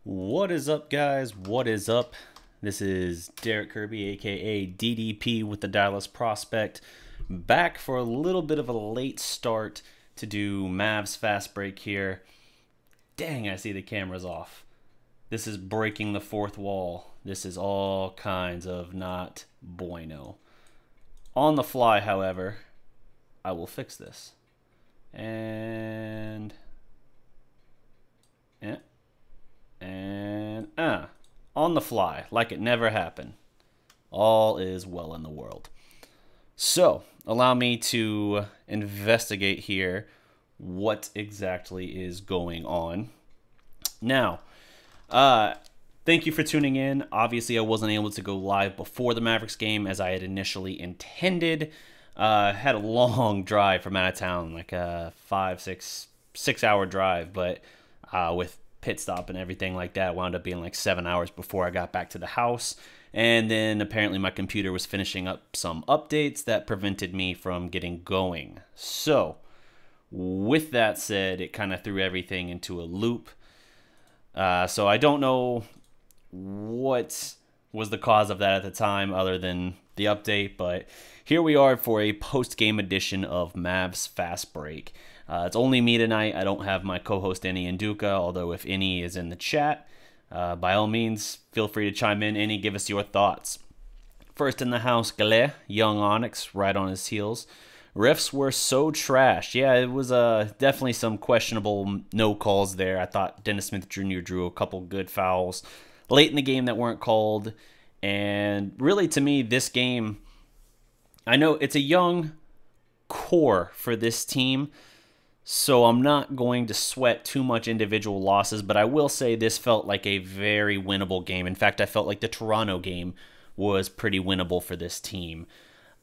What is up, guys? What is up? This is Darreck Kirby, aka DDP with the Dallas Prospect, back for a little bit of a late start to do Mavs fast break here. Dang, I see the camera's off. This is breaking the fourth wall. This is all kinds of not bueno. On the fly, however, I will fix this. And on the fly, like it never happened. All is well in the world. So, allow me to investigate here what exactly is going on. Now, thank you for tuning in. Obviously, I wasn't able to go live before the Mavericks game as I had initially intended. Had a long drive from out of town, like a 6 hour drive, but with pit stop and everything like that, wound up being like 7 hours before I got back to the house. And then apparently my computer was finishing up some updates that prevented me from getting going. So with that said, it kind of threw everything into a loop. So I don't know what was the cause of that at the time other than the update, but here we are for a post-game edition of Mavs Fast Break. It's only me tonight. I don't have my co-host Any and Duka, although if Any is in the chat, by all means, feel free to chime in. Any, give us your thoughts. First in the house, Gale, young Onyx, right on his heels. Refs were so trash. Yeah, it was definitely some questionable no calls there. I thought Dennis Smith Jr. drew a couple good fouls late in the game that weren't called. And really, to me, this game, I know it's a young core for this team, so I'm not going to sweat too much individual losses, but I will say this felt like a very winnable game. In fact, I felt like the Toronto game was pretty winnable for this team.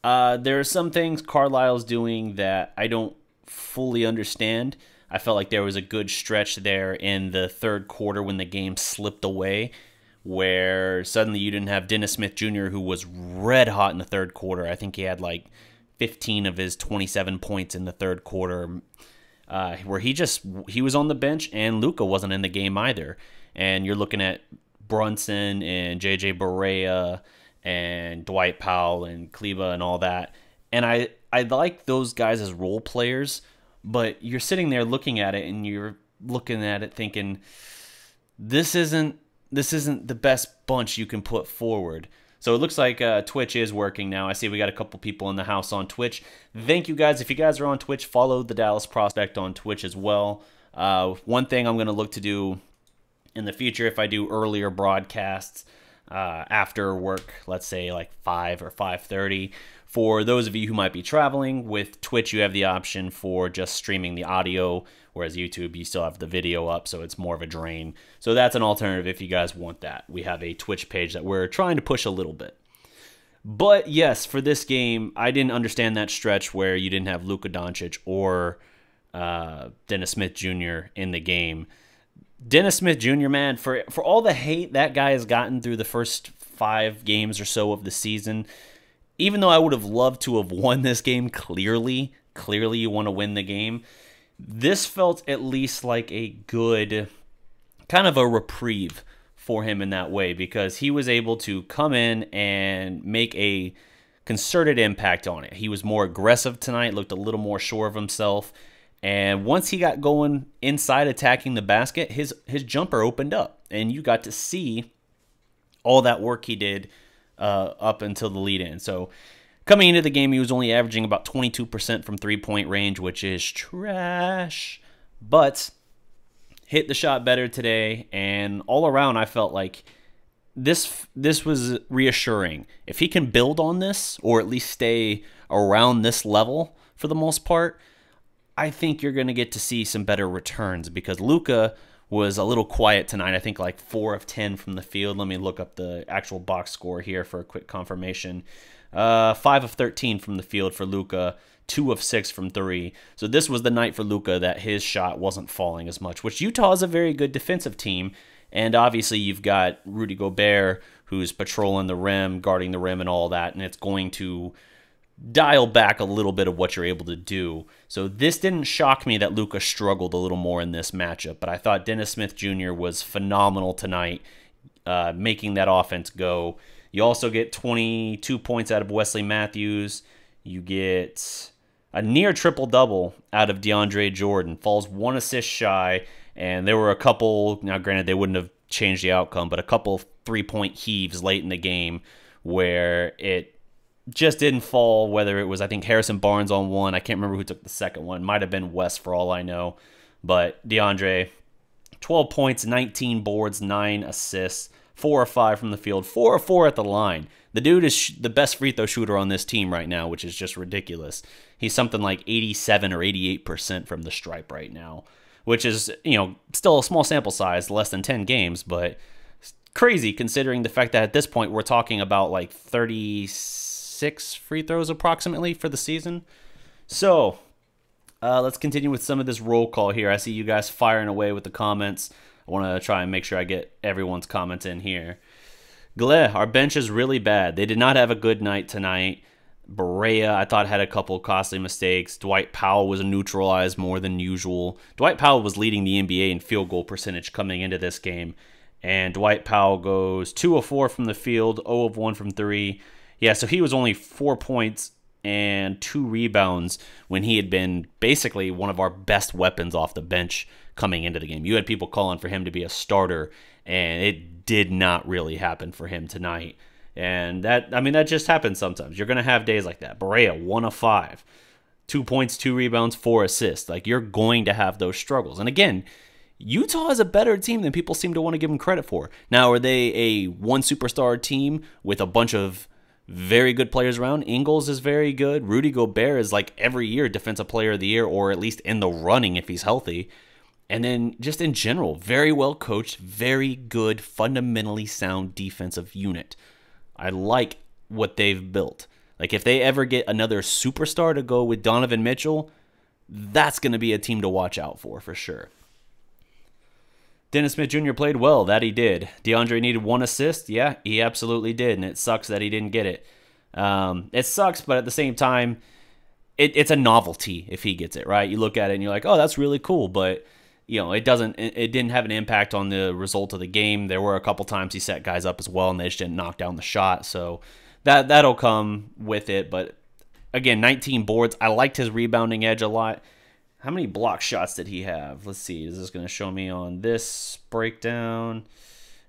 There are some things Carlisle's doing that I don't fully understand. I felt like there was a good stretch there in the third quarter when the game slipped away, where suddenly you didn't have Dennis Smith Jr., who was red hot in the third quarter. I think he had like 15 of his 27 points in the third quarter, where he was on the bench and Luka wasn't in the game either. And you're looking at Brunson and J.J. Barea and Dwight Powell and Kleba and all that. And I like those guys as role players, but you're sitting there looking at it and you're looking at it thinking, this isn't the best bunch you can put forward. So it looks like Twitch is working now. I see we got a couple people in the house on Twitch. Thank you, guys. If you guys are on Twitch, follow the Dallas Prospect on Twitch as well. One thing I'm going to look to do in the future, if I do earlier broadcasts after work, let's say like 5 or 5:30, for those of you who might be traveling, with Twitch you have the option for just streaming the audio, whereas YouTube you still have the video up, so it's more of a drain. So that's an alternative if you guys want that. We have a Twitch page that we're trying to push a little bit. But yes, for this game, I didn't understand that stretch where you didn't have Luka Doncic or Dennis Smith Jr. in the game. Dennis Smith Jr., man, for all the hate that guy has gotten through the first 5 games or so of the season, even though I would have loved to have won this game clearly you want to win the game, this felt at least like a good kind of a reprieve for him in that way, because he was able to come in and make a concerted impact on it. He was more aggressive tonight, looked a little more sure of himself, and once he got going inside attacking the basket, his jumper opened up, and you got to see all that work he did up until the lead-in. So coming into the game, he was only averaging about 22% from three-point range, which is trash, but hit the shot better today, and all around I felt like this was reassuring. If he can build on this, or at least stay around this level for the most part, I think you're going to get to see some better returns, because Luka was a little quiet tonight. I think like 4 of 10 from the field. Let me look up the actual box score here for a quick confirmation. 5 of 13 from the field for Luka, 2 of 6 from 3. So this was the night for Luka that his shot wasn't falling as much, which Utah is a very good defensive team. And obviously you've got Rudy Gobert, who's patrolling the rim, guarding the rim and all that, and it's going to dial back a little bit of what you're able to do. So this didn't shock me that Luka struggled a little more in this matchup, but I thought Dennis Smith Jr. was phenomenal tonight, making that offense go. You also get 22 points out of Wesley Matthews. You get a near triple-double out of DeAndre Jordan. Falls 1 assist shy, and there were a couple, now granted they wouldn't have changed the outcome, but a couple 3-point heaves late in the game where it just didn't fall, whether it was, I think, Harrison Barnes on one. I can't remember who took the second one. Might have been West for all I know. But DeAndre, 12 points, 19 boards, 9 assists, 4 or 5 from the field, 4 or 4 at the line. The dude is the best free throw shooter on this team right now, which is just ridiculous. He's something like 87 or 88% from the stripe right now, which is, still a small sample size, less than 10 games, but crazy considering the fact that at this point we're talking about like 36 free throws approximately for the season. So let's continue with some of this roll call here. I see you guys firing away with the comments. I want to try and make sure I get everyone's comments in here. Gleh, our bench is really bad. They did not have a good night tonight. Barea, I thought, had a couple costly mistakes. Dwight Powell was neutralized more than usual. Dwight Powell was leading the NBA in field goal percentage coming into this game. And Dwight Powell goes 2 of 4 from the field, 0 of 1 from 3. Yeah, so he was only 4 points and 2 rebounds when he had been basically one of our best weapons off the bench coming into the game. You had people calling for him to be a starter, and it did not really happen for him tonight. And that just happens sometimes. You're going to have days like that. Barea, 1 of 5. 2 points, 2 rebounds, 4 assists. Like, you're going to have those struggles. And again, Utah is a better team than people seem to want to give them credit for. Now, are they a one superstar team with a bunch of very good players around? Ingles is very good. Rudy Gobert is like every year Defensive Player of the Year, or at least in the running if he's healthy. And then just in general, very well coached, very good, fundamentally sound defensive unit. I like what they've built. Like, if they ever get another superstar to go with Donovan Mitchell, that's going to be a team to watch out for sure. Dennis Smith Jr. played well. That he did. DeAndre needed 1 assist. Yeah, he absolutely did, and it sucks that he didn't get it. It sucks, but at the same time, it's a novelty if he gets it, right? You look at it and you're like, oh, that's really cool, but it didn't have an impact on the result of the game. There were a couple times he set guys up as well, and they just didn't knock down the shot, so that'll come with it. But again, 19 boards. I liked his rebounding edge a lot. How many block shots did he have? Let's see. Is this going to show me on this breakdown?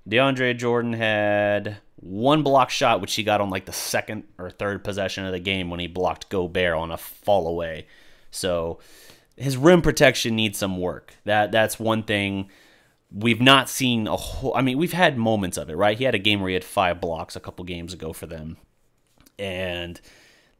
DeAndre Jordan had 1 block shot, which he got on like the second or third possession of the game when he blocked Gobert on a fall away. So his rim protection needs some work. That's one thing we've not seen a whole. I mean, we've had moments of it, right? He had a game where he had 5 blocks a couple games ago for them. And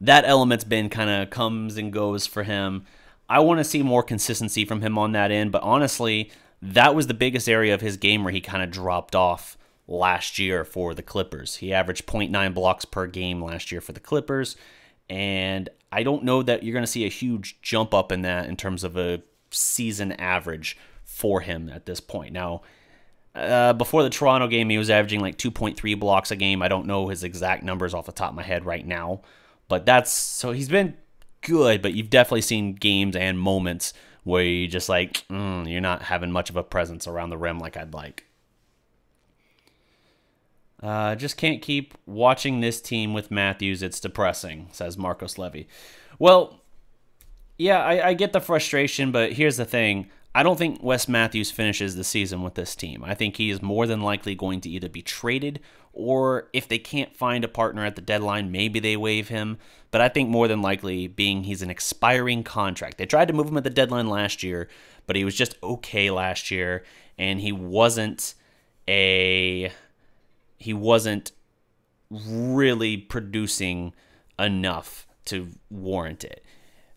that element's been kind of comes and goes for him. I want to see more consistency from him on that end, but honestly, that was the biggest area of his game where he kind of dropped off last year for the Clippers. He averaged 0.9 blocks per game last year for the Clippers, and I don't know that you're going to see a huge jump up in that in terms of a season average for him at this point. Now, before the Toronto game, he was averaging like 2.3 blocks a game. I don't know his exact numbers off the top of my head right now, but so he's been good, but you've definitely seen games and moments where you just like, you're not having much of a presence around the rim like I'd like. Just can't keep watching this team with Matthews. It's depressing, says Marcos Levy. Well, yeah, I get the frustration, but here's the thing. I don't think Wes Matthews finishes the season with this team. I think he is more than likely going to either be traded, or if they can't find a partner at the deadline, maybe they waive him. But I think more than likely, being he's an expiring contract. They tried to move him at the deadline last year, but he was just okay last year, and he wasn't really producing enough to warrant it.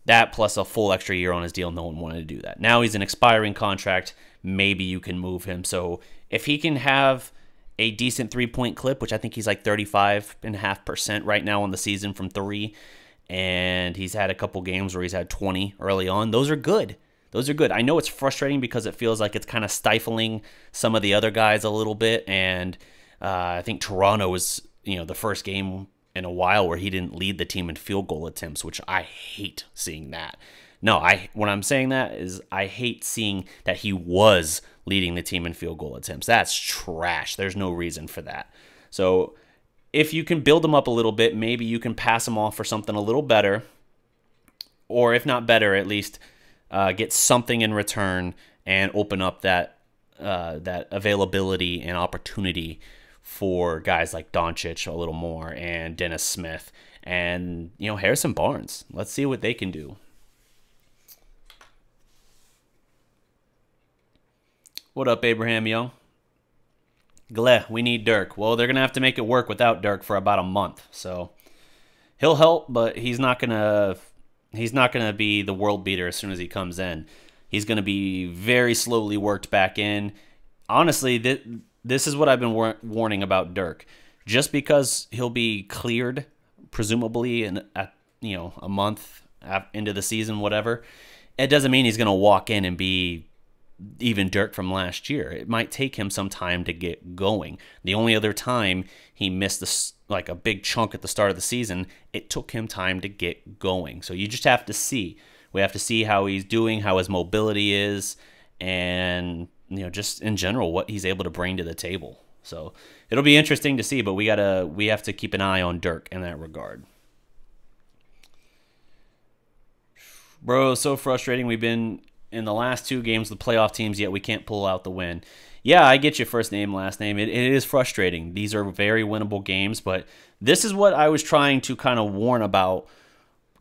That plus a full extra year on his deal, no one wanted to do that. Now he's an expiring contract. Maybe you can move him. So if he can have a decent 3-point clip, which I think he's like 35.5% right now on the season from 3, and he's had a couple games where he's had 20 early on, those are good. Those are good. I know it's frustrating because it feels like it's kind of stifling some of the other guys a little bit, and I think Toronto was, the first game in a while where he didn't lead the team in field goal attempts, which I hate seeing that. No, when I'm saying that is I hate seeing that he was leading the team in field goal attempts. That's trash. There's no reason for that. So if you can build him up a little bit, maybe you can pass him off for something a little better, or if not better, at least get something in return and open up that availability and opportunity for guys like Doncic a little more, and Dennis Smith, and Harrison Barnes. Let's see what they can do. What up, Abraham Young? Gleh, we need Dirk. Well, they're going to have to make it work without Dirk for about a month. So he'll help, but he's not going to be the world beater as soon as he comes in. He's going to be very slowly worked back in. Honestly, this is what I've been warning about Dirk. Just because he'll be cleared, presumably a month into the season, whatever, it doesn't mean he's going to walk in and be even Dirk from last year. It might take him some time to get going. The only other time he missed a big chunk at the start of the season, it took him time to get going. So you just have to see. We have to see how he's doing, how his mobility is, and just in general what he's able to bring to the table. So it'll be interesting to see, but we have to keep an eye on Dirk in that regard. Bro, so frustrating. We've been in the last 2 games with playoff teams, yet we can't pull out the win. Yeah, I get you, first name, last name. It is frustrating. These are very winnable games, but this is what I was trying to kind of warn about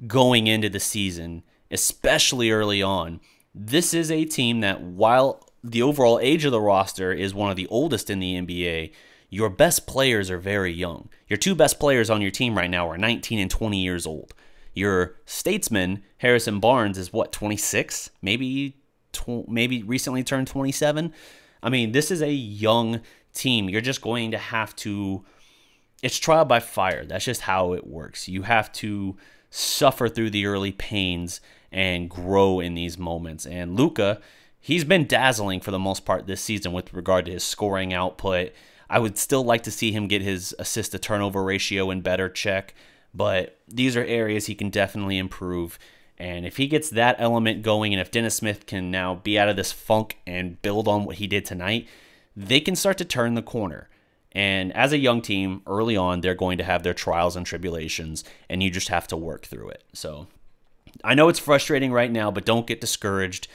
going into the season, especially early on. This is a team that, while the overall age of the roster is one of the oldest in the NBA, your best players are very young. Your 2 best players on your team right now are 19 and 20 years old. Your statesman, Harrison Barnes, is what, 26? Maybe recently turned 27? I mean, this is a young team. You're just going to have to... It's trial by fire. That's just how it works. You have to suffer through the early pains and grow in these moments. And Luka, he's been dazzling for the most part this season with regard to his scoring output. I would still like to see him get his assist-to-turnover ratio in better check. But these are areas he can definitely improve. And if he gets that element going, and if Dennis Smith can now be out of this funk and build on what he did tonight, they can start to turn the corner. And as a young team, early on, they're going to have their trials and tribulations, and you just have to work through it. So I know it's frustrating right now, but don't get discouraged.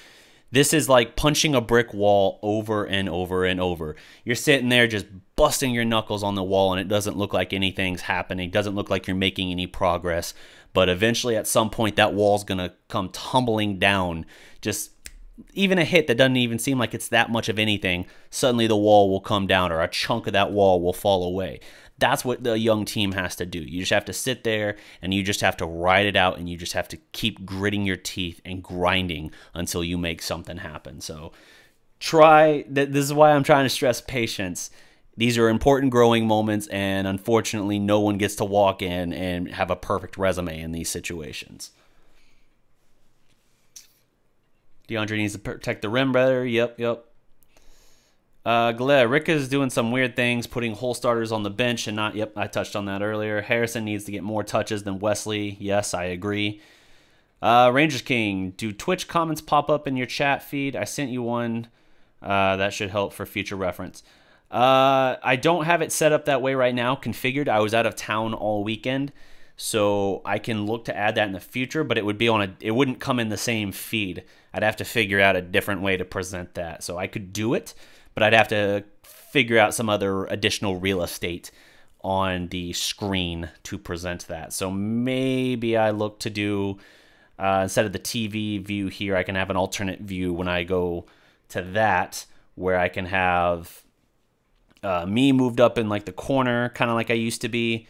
This is like punching a brick wall over and over and over. You're sitting there just busting your knuckles on the wall, and it doesn't look like anything's happening. It doesn't look like you're making any progress. But eventually, at some point, that wall's going to come tumbling down. Just even a hit that doesn't even seem like it's that much of anything, suddenly the wall will come down, or a chunk of that wall will fall away. That's what the young team has to do. You just have to sit there, and you just have to ride it out, and you just have to keep gritting your teeth and grinding until you make something happen. So this is why I'm trying to stress patience. These are important growing moments, and unfortunately, no one gets to walk in and have a perfect resume in these situations. DeAndre needs to protect the rim better. Yep. Rick is doing some weird things, putting whole starters on the bench and not... Yep, I touched on that earlier. Harrison needs to get more touches than Wesley. Yes, I agree. Rangers King, do Twitch comments pop up in your chat feed? I sent you one. That should help for future reference. I don't have it set up that way right now, configured. I was out of town all weekend, so I can look to add that in the future, but it would be it wouldn't come in the same feed. I'd have to figure out a different way to present that. So I could do it, but I'd have to figure out some other additional real estate on the screen to present that. So maybe I look to do, instead of the TV view here, I can have an alternate view when I go to that, where I can have me moved up in like the corner, kind of like I used to be,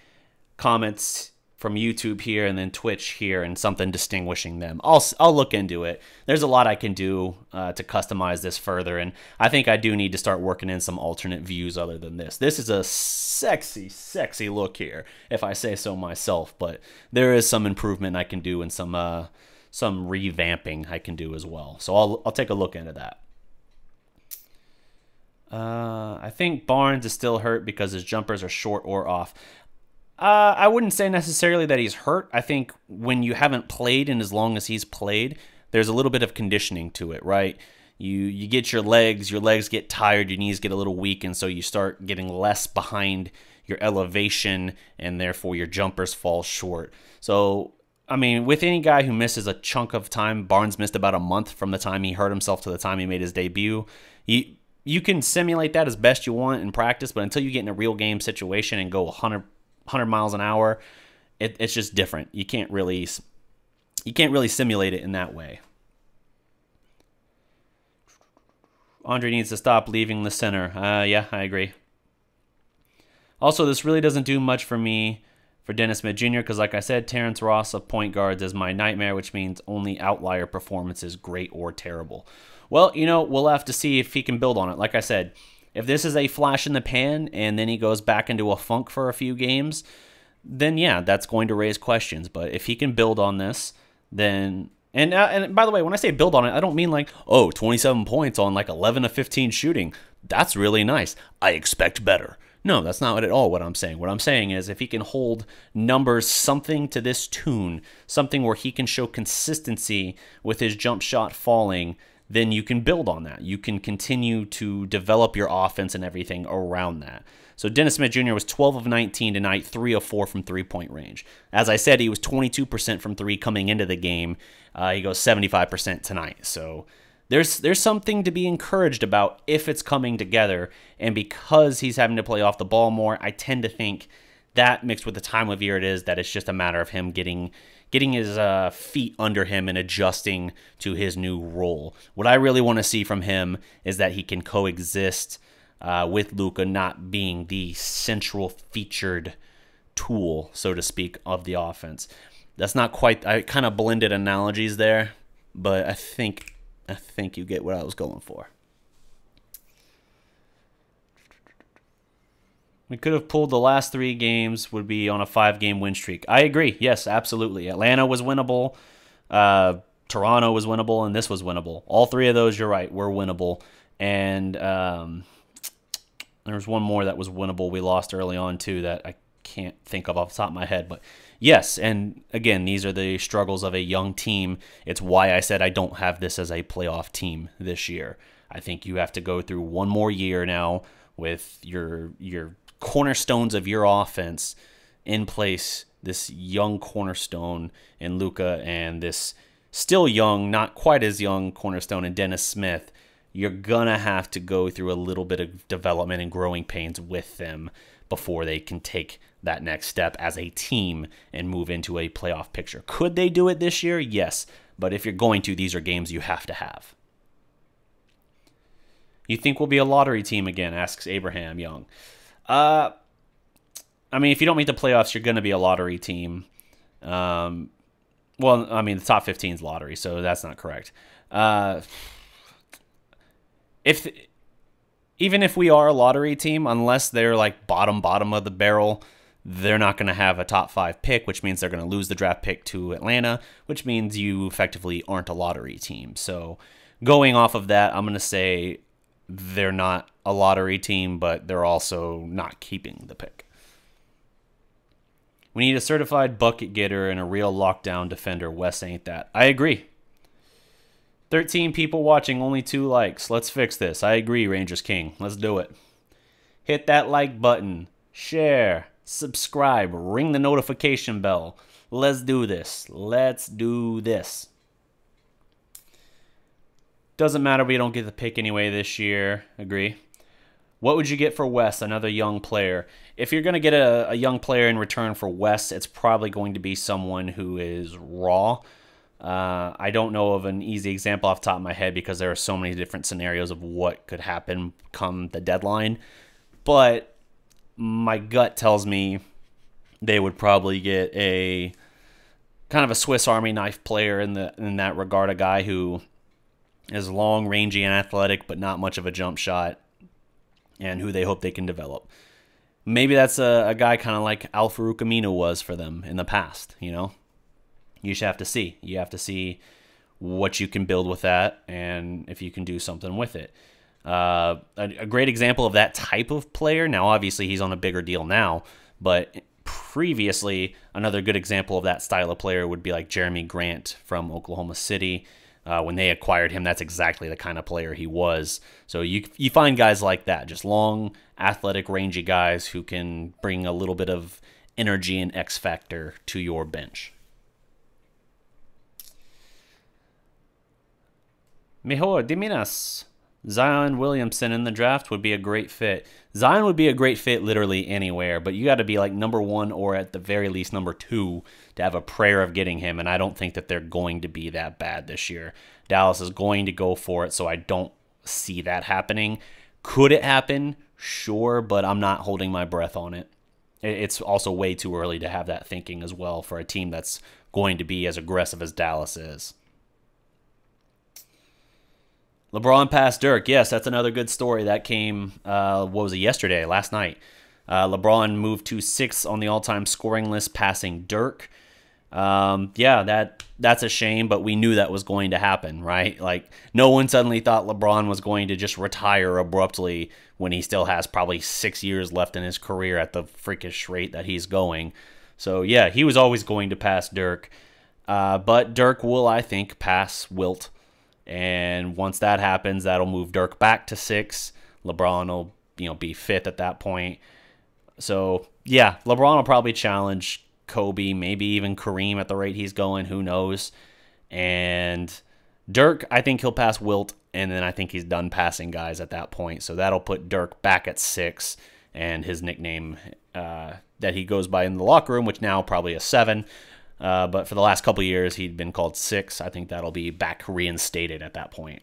comments from YouTube here, and then Twitch here, and something distinguishing them. I'll look into it. There's a lot I can do to customize this further, and I think I do need to start working in some alternate views other than this. This is a sexy, sexy look here, if I say so myself, but there is some improvement I can do and some revamping I can do as well. So I'll take a look into that. I think Barnes is still hurt because his jumpers are short or off. I wouldn't say necessarily that he's hurt. I think when you haven't played in as long as he's played, there's a little bit of conditioning to it, right? You get your legs get tired, your knees get a little weak, and so you start getting less behind your elevation, and therefore your jumpers fall short. So, I mean, with any guy who misses a chunk of time, Barnes missed about a month from the time he hurt himself to the time he made his debut. You can simulate that as best you want in practice, but until you get in a real game situation and go 100 miles an hour, it's just different. You can't really simulate it in that way. Andre needs to stop leaving the center. Yeah, I agree. Also, this really doesn't do much for me for Dennis Smith Jr. because, like I said, Terrence Ross of point guards is my nightmare, which means only outlier performances, great or terrible. Well, we'll have to see if he can build on it. Like I said, if this is a flash in the pan and then he goes back into a funk for a few games, then yeah, that's going to raise questions. But if he can build on this, then... And by the way, when I say build on it, I don't mean like, 27 points on like 11 of 15 shooting. That's really nice. I expect better. No, that's not at all what I'm saying. What I'm saying is if he can hold numbers something to this tune, something where he can show consistency with his jump shot falling, then you can build on that. You can continue to develop your offense and everything around that. So Dennis Smith Jr. was 12 of 19 tonight, 3 of 4 from three-point range. As I said, he was 22% from three coming into the game. He goes 75% tonight. So there's something to be encouraged about if it's coming together. And because he's having to play off the ball more, I tend to think that mixed with the time of year it is, that it's just a matter of him getting his feet under him and adjusting to his new role. What I really want to see from him is that he can coexist with Luka not being the central featured tool, so to speak, of the offense. That's not quite... I kind of blended analogies there, but I think you get what I was going for. We could have pulled the last 3 games, would be on a 5-game win streak. I agree. Yes, absolutely. Atlanta was winnable. Toronto was winnable, and this was winnable. All 3 of those, you're right, were winnable. And there's one more that was winnable we lost early on, too, that I can't think of off the top of my head. But yes, and again, these are the struggles of a young team. It's why I said I don't have this as a playoff team this year. I think you have to go through one more year now with your cornerstones of your offense in place, this young cornerstone in Luka and this still young, not quite as young cornerstone in Dennis Smith. You're going to have to go through a little bit of development and growing pains with them before they can take that next step as a team and move into a playoff picture. Could they do it this year? Yes. But if you're going to, these are games you have to have. You think we'll be a lottery team again, asks Abraham Young. I mean, if you don't meet the playoffs, you're going to be a lottery team. Well, I mean, the top 15 is lottery, so that's not correct. Even if we are a lottery team, unless they're like bottom of the barrel, they're not going to have a top 5 pick, which means they're going to lose the draft pick to Atlanta, which means you effectively aren't a lottery team. So going off of that, I'm going to say they're not a lottery team, but they're also not keeping the pick. We need a certified bucket getter and a real lockdown defender. Wes ain't that. I agree. 13 people watching, only 2 likes. Let's fix this. I agree, Rangers King. Let's do it. Hit that like button. Share. Subscribe. Ring the notification bell. Let's do this. Let's do this. Doesn't matter, we don't get the pick anyway this year. Agree. What would you get for Wes, another young player? If you're going to get a young player in return for Wes, it's probably going to be someone who is raw. I don't know of an easy example off the top of my head because there are so many different scenarios of what could happen come the deadline. But my gut tells me they would probably get a kind of a Swiss Army knife player in that regard, a guy who is long, rangy, and athletic, but not much of a jump shot, and who they hope they can develop. Maybe that's a guy kind of like Al-Farouq Aminu was for them in the past, you know? You should have to see. You have to see what you can build with that and if you can do something with it. A great example of that type of player, now obviously he's on a bigger deal now, but previously, another good example of that style of player would be like Jeremy Grant from Oklahoma City. When they acquired him, that's exactly the kind of player he was. So you find guys like that, just long, athletic, rangy guys who can bring a little bit of energy and X factor to your bench. Mejor de Minas. Zion Williamson in the draft would be a great fit. Zion would be a great fit literally anywhere, but you got to be like number 1 or at the very least number 2 to have a prayer of getting him, and I don't think that they're going to be that bad this year. Dallas is going to go for it, so I don't see that happening. Could it happen? Sure, but I'm not holding my breath on it. It's also way too early to have that thinking as well for a team that's going to be as aggressive as Dallas is. LeBron passed Dirk. Yes, that's another good story. That came, what was it, yesterday, last night. LeBron moved to 6th on the all-time scoring list, passing Dirk. Yeah, that's a shame, but we knew that was going to happen, right? Like, no one suddenly thought LeBron was going to just retire abruptly when he still has probably 6 years left in his career at the freakish rate that he's going. So, yeah, he was always going to pass Dirk. But Dirk will, I think, pass Wilt. And once that happens, that'll move Dirk back to 6. LeBron will, be 5th at that point. So, yeah, LeBron will probably challenge Kobe, maybe even Kareem at the rate he's going. Who knows? And Dirk, I think he'll pass Wilt, and then I think he's done passing guys at that point. So that'll put Dirk back at 6, and his nickname that he goes by in the locker room, which now probably is 7. But for the last couple of years, he'd been called 6. I think that'll be back reinstated at that point.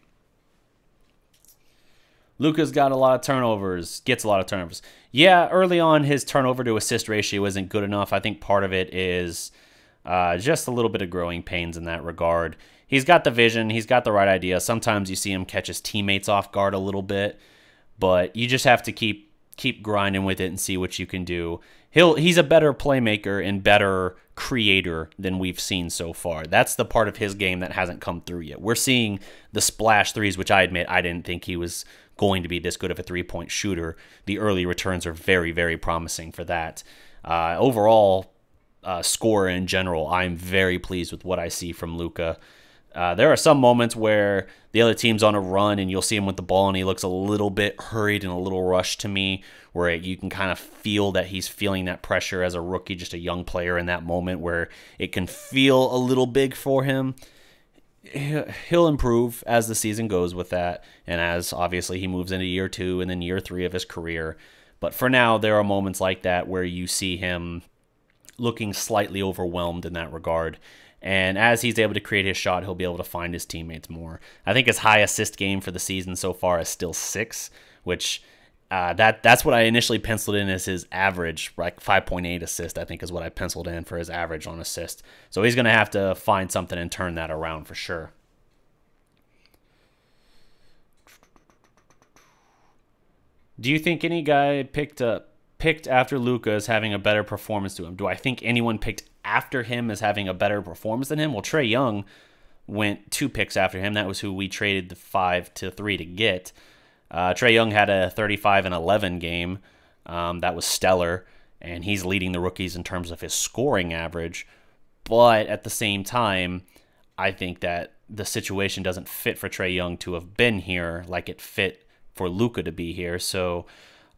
Luka's got a lot of turnovers, gets a lot of turnovers. Yeah, early on, his turnover to assist ratio isn't good enough. I think part of it is just a little bit of growing pains in that regard. He's got the vision. He's got the right idea. Sometimes you see him catch his teammates off guard a little bit, but you just have to keep grinding with it and see what you can do. He's a better playmaker and better creator than we've seen so far. That's the part of his game that hasn't come through yet. We're seeing the splash threes, which I admit I didn't think he was going to be this good of a three-point shooter. The early returns are very, very promising for that. Overall, scorer in general, I'm very pleased with what I see from Luka. There are some moments where the other team's on a run and you'll see him with the ball and he looks a little bit hurried and a little rushed to me, where you can kind of feel that he's feeling that pressure as a rookie, just a young player in that moment where it can feel a little big for him. He'll improve as the season goes with that, and as obviously he moves into year 2 and then year 3 of his career. But for now, there are moments like that where you see him looking slightly overwhelmed in that regard. And as he's able to create his shot, he'll be able to find his teammates more. I think his high assist game for the season so far is still 6, which that's what I initially penciled in as his average, like 5.8 assist, I think is what I penciled in for his average on assist. So he's going to have to find something and turn that around for sure. Do you think any guy picked after Luka is having a better performance to him? Do I think anyone picked after him is having a better performance than him? Well, Trae Young went 2 picks after him. That was who we traded the 5-3 to get. Trae Young had a 35-11 game. That was stellar, and he's leading the rookies in terms of his scoring average. But at the same time, I think that the situation doesn't fit for Trae Young to have been here like it fit for Luka to be here. So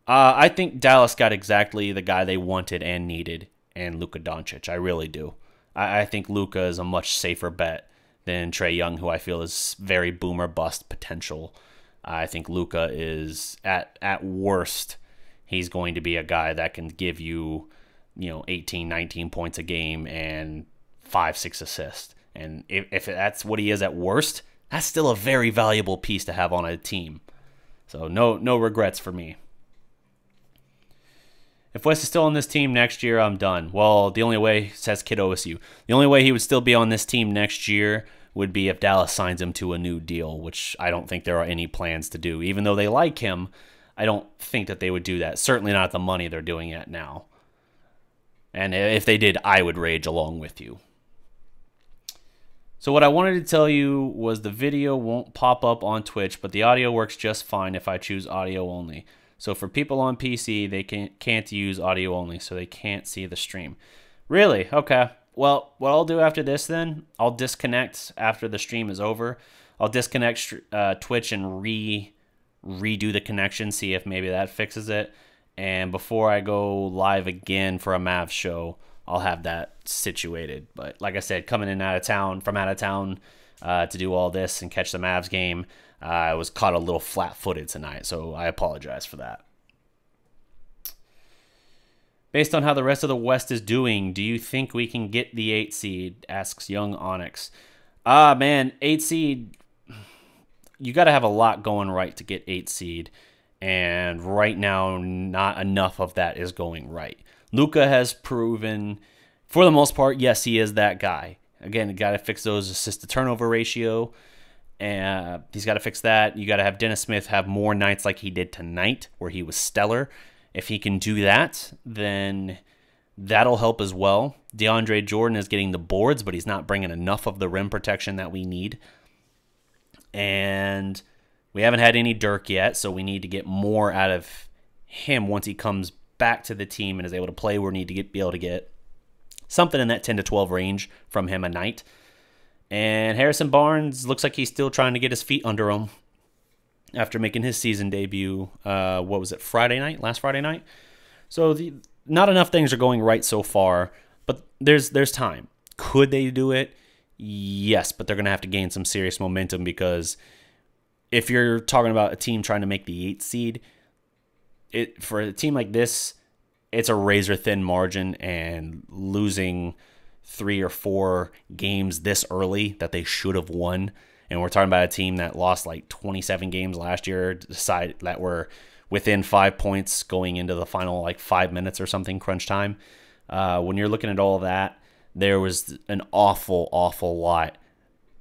I think Dallas got exactly the guy they wanted and needed, and Luka Doncic. I really do. I think Luka is a much safer bet than Trae Young, who I feel is very boomer bust potential. I think Luka is at worst, he's going to be a guy that can give you, 18, 19 points a game and 5-6 assists. And if that's what he is at worst, that's still a very valuable piece to have on a team. So no regrets for me. If West is still on this team next year, I'm done. Well, the only way, says Kid OSU, the only way he would still be on this team next year would be if Dallas signs him to a new deal, which I don't think there are any plans to do. Even though they like him, I don't think that they would do that. Certainly not at the money they're doing it now. And if they did, I would rage along with you. So what I wanted to tell you was the video won't pop up on Twitch, but the audio works just fine if I choose audio only. So for people on PC, they can't use audio only, so they can't see the stream. Really? Okay. Well, what I'll do after this then, I'll disconnect after the stream is over. I'll disconnect Twitch and redo the connection, see if maybe that fixes it. And before I go live again for a Mavs show, I'll have that situated. But like I said, coming in from out of town to do all this and catch the Mavs game, I was caught a little flat-footed tonight, so I apologize for that. Based on how the rest of the West is doing, do you think we can get the 8 seed? Asks Young Onyx. Man, 8 seed, you got to have a lot going right to get 8 seed. And right now, not enough of that is going right. Luka has proven, for the most part, yes, he is that guy. Again, you got to fix those assist-to-turnover ratio. And he's got to fix that. You got to have Dennis Smith have more nights like he did tonight, where he was stellar. If he can do that, then that'll help as well. DeAndre Jordan is getting the boards, but he's not bringing enough of the rim protection that we need. And we haven't had any Dirk yet, so we need to get more out of him once he comes back to the team and is able to play. We need to be able to get something in that 10 to 12 range from him a night. And Harrison Barnes looks like he's still trying to get his feet under him after making his season debut, what was it, last Friday night? So not enough things are going right so far, but there's time. Could they do it? Yes, but they're going to have to gain some serious momentum, because if you're talking about a team trying to make the 8th seed, for a team like this, it's a razor-thin margin, and losing 3 or 4 games this early that they should have won. And we're talking about a team that lost like 27 games last year, that were within 5 points going into the final like 5 minutes or something, crunch time. When you're looking at all of that, there was an awful, awful lot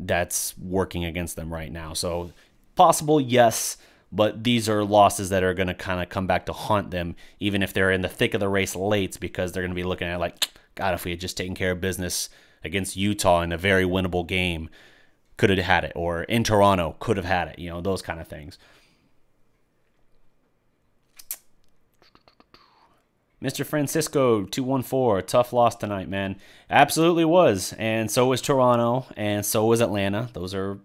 that's working against them right now. So possible, yes, but these are losses that are going to kind of come back to haunt them, even if they're in the thick of the race late, because they're going to be looking at like, God, if we had just taken care of business against Utah in a very winnable game, could have had it, or in Toronto, could have had it, those kind of things. Mr. Francisco 214, tough loss tonight, man. Absolutely was, and so was Toronto, and so was Atlanta. Those are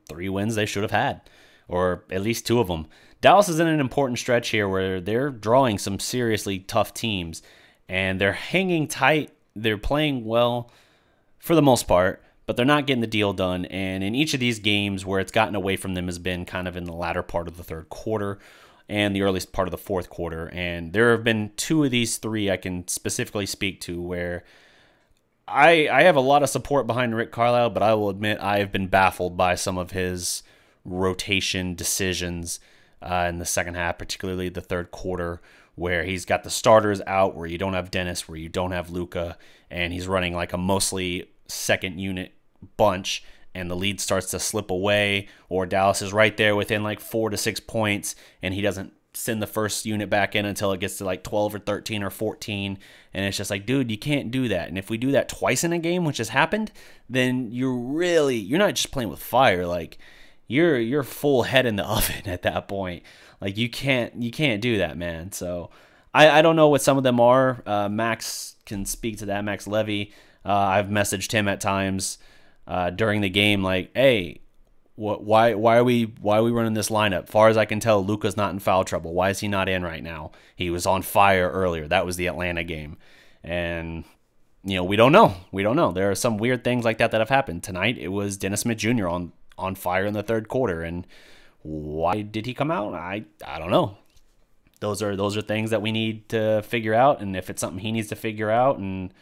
3 wins they should have had, or at least 2 of them. Dallas is in an important stretch here where they're drawing some seriously tough teams, and they're hanging tight. They're playing well for the most part, but they're not getting the deal done. And in each of these games where it's gotten away from them has been kind of in the latter part of the 3rd quarter and the earliest part of the 4th quarter. And there have been 2 of these 3 I can specifically speak to where I have a lot of support behind Rick Carlisle, but I will admit I have been baffled by some of his rotation decisions in the second half, particularly the 3rd quarter, where he's got the starters out, where you don't have Dennis, where you don't have Luka, and he's running like a mostly second unit bunch, and the lead starts to slip away, or Dallas is right there within like 4 to 6 points, and he doesn't send the first unit back in until it gets to like 12 or 13 or 14, and it's just like, dude, you can't do that. And if we do that twice in a game, which has happened, then you're not just playing with fire, like you're full head in the oven at that point. Like you can't do that, man. So I don't know what some of them are. Max can speak to that. Max Levy. I've messaged him at times during the game, like, hey, why are we running this lineup? Far as I can tell, Luka's not in foul trouble. Why is he not in right now? He was on fire earlier. That was the Atlanta game, and we don't know. We don't know. There are some weird things like that have happened tonight. It was Dennis Smith Jr. on fire in the 3rd quarter, and why did he come out? I don't know. Those are things that we need to figure out, and if it's something he needs to figure out and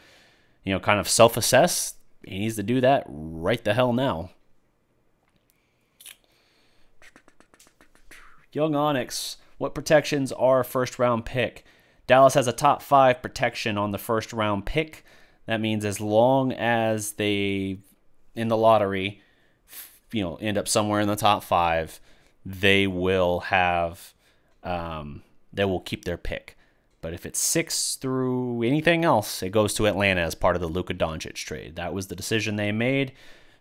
kind of self-assess, he needs to do that right the hell now. Young Onyx, what protections are 1st round pick? Dallas has a top 5 protection on the 1st round pick. That means as long as they, in the lottery, end up somewhere in the top 5, they will have, they will keep their pick. But if it's 6 through anything else, it goes to Atlanta as part of the Luka Doncic trade. That was the decision they made.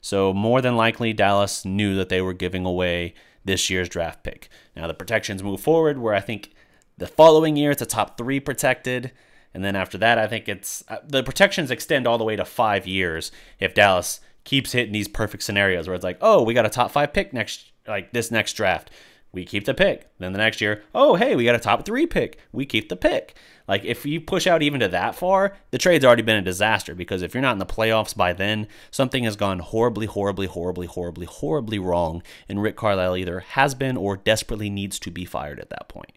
So more than likely, Dallas knew that they were giving away this year's draft pick. Now the protections move forward, where I think The following year, it's a top 3 protected. And then after that, I think it's the protections extend all the way to 5 years if Dallas keeps hitting these perfect scenarios where it's like, oh, we got a top 5 pick this next draft. We keep the pick. Then the next year, oh, hey, we got a top 3 pick. We keep the pick. Like, if you push out even to that far, the trade's already been a disaster, because if you're not in the playoffs by then, something has gone horribly, horribly, horribly, horribly, horribly wrong, and Rick Carlisle either has been or desperately needs to be fired at that point.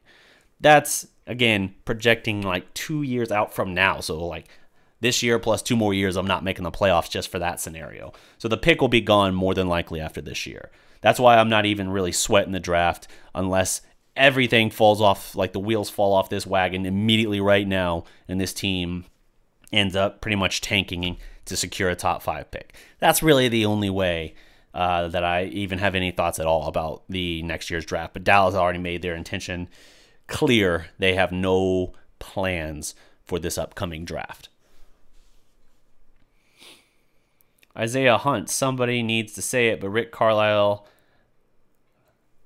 That's, again, projecting like 2 years out from now. So, like, this year plus 2 more years, I'm not making the playoffs just for that scenario. So the pick will be gone more than likely after this year. That's why I'm not even really sweating the draft unless everything falls off, like the wheels fall off this wagon immediately right now, and this team ends up pretty much tanking to secure a top 5 pick. That's really the only way that I even have any thoughts at all about the next year's draft. But Dallas already made their intention clear. They have no plans for this upcoming draft. Isaiah Hunt, somebody needs to say it, but Rick Carlisle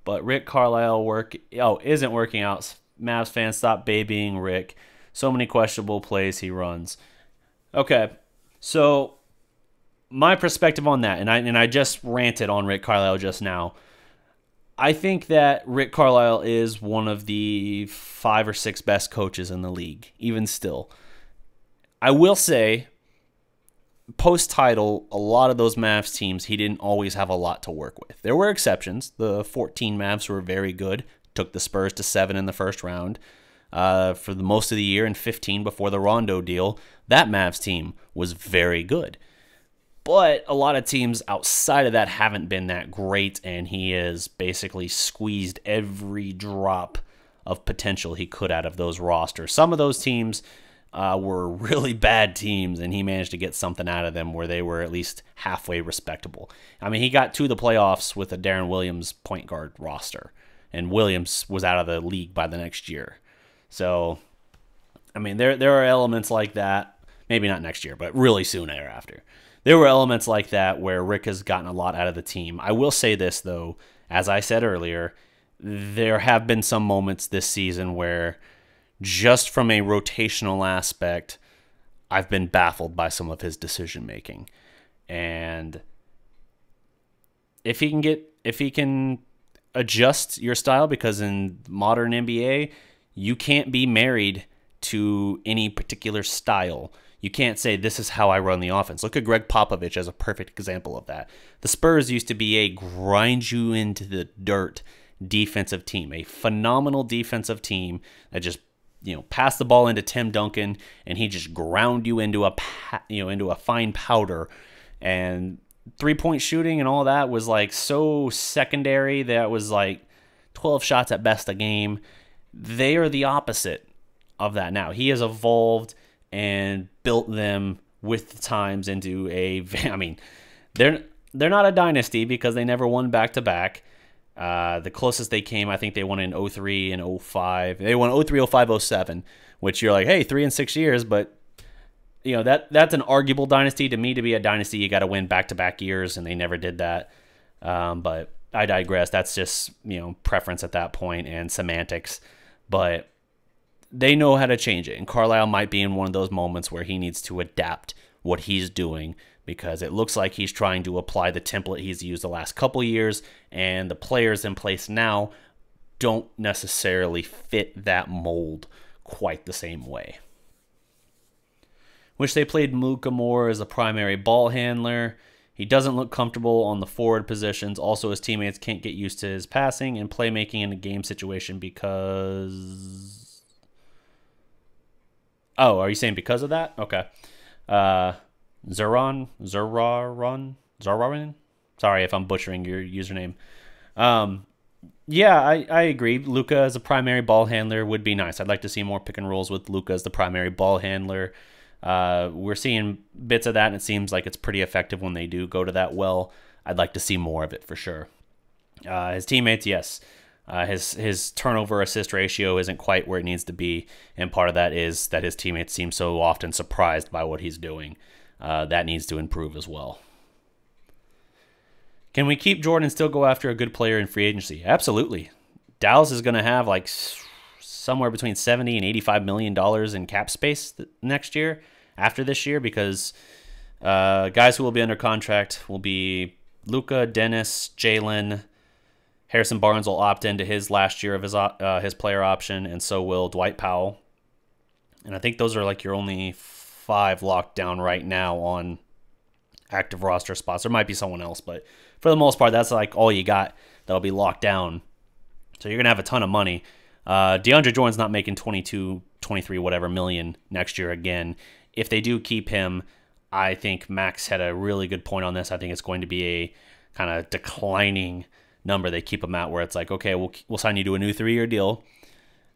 isn't working out. Mavs fans, stop babying Rick. So many questionable plays he runs. Okay, so my perspective on that, and I just ranted on Rick Carlisle just now. I think that Rick Carlisle is one of the 5 or 6 best coaches in the league, even still. I will say, post-title, a lot of those Mavs teams, he didn't always have a lot to work with. There were exceptions. The 14 Mavs were very good. Took the Spurs to 7 in the first round for the most of the year, and 15 before the Rondo deal. That Mavs team was very good. But a lot of teams outside of that haven't been that great, and he has basically squeezed every drop of potential he could out of those rosters. Some of those teams were really bad teams, and he managed to get something out of them where they were at least halfway respectable. I mean, he got to the playoffs with a Darren Williams point guard roster, and Williams was out of the league by the next year. So, I mean, there are elements like that. Maybe not next year, but really soon thereafter. There were elements like that where Rick has gotten a lot out of the team. I will say this, though, as I said earlier, there have been some moments this season where, just from a rotational aspect, I've been baffled by some of his decision making. And if he can adjust your style, because in modern NBA, you can't be married to any particular style. You can't say, this is how I run the offense. Look at Greg Popovich as a perfect example of that. The Spurs used to be a grind you into the dirt defensive team, a phenomenal defensive team that just, pass the ball into Tim Duncan, and he just ground you into a fine powder. And 3-point shooting and all that was like so secondary that was like 12 shots at best a game. They are the opposite of that now. He has evolved and built them with the times into they're not a dynasty because they never won back-to-back. The closest they came, I think they won in 03 and 05. They won 03, 05, 07, which you're like, hey, 3 and 6 years, but that's an arguable dynasty. To me, to be a dynasty, you got to win back-to-back years, and they never did that. But I digress. That's just preference at that point and semantics. But they know how to change it, and Carlisle might be in one of those moments where he needs to adapt what he's doing, because it looks like he's trying to apply the template he's used the last couple years, and the players in place now don't necessarily fit that mold quite the same way. Wish they played Luka more as a primary ball handler. He doesn't look comfortable on the forward positions. Also, his teammates can't get used to his passing and playmaking in a game situation because... Oh, are you saying because of that? Okay. Zararan? Sorry if I'm butchering your username. Yeah, I agree. Luka as a primary ball handler would be nice. I'd like to see more pick and rolls with Luka as the primary ball handler. We're seeing bits of that, and it seems like it's pretty effective when they do go to that well. I'd like to see more of it for sure. His teammates, yes. His turnover assist ratio isn't quite where it needs to be, and part of that is that his teammates seem so often surprised by what he's doing. That needs to improve as well. Can we keep Jordan and still go after a good player in free agency? Absolutely. Dallas is going to have like somewhere between $70 and $85 million in cap space next year, after this year, because guys who will be under contract will be Luka, Dennis, Jalen. Harrison Barnes will opt into his last year of his player option, and so will Dwight Powell. And I think those are like your only 5 locked down right now on active roster spots. There might be someone else, but for the most part, that's like all you got that'll be locked down. So you're going to have a ton of money. DeAndre Jordan's not making 22, 23, whatever million next year again. If they do keep him, I think Max had a really good point on this. I think it's going to be a kind of declining number they keep him at, where it's like, okay, we'll sign you to a new 3-year deal.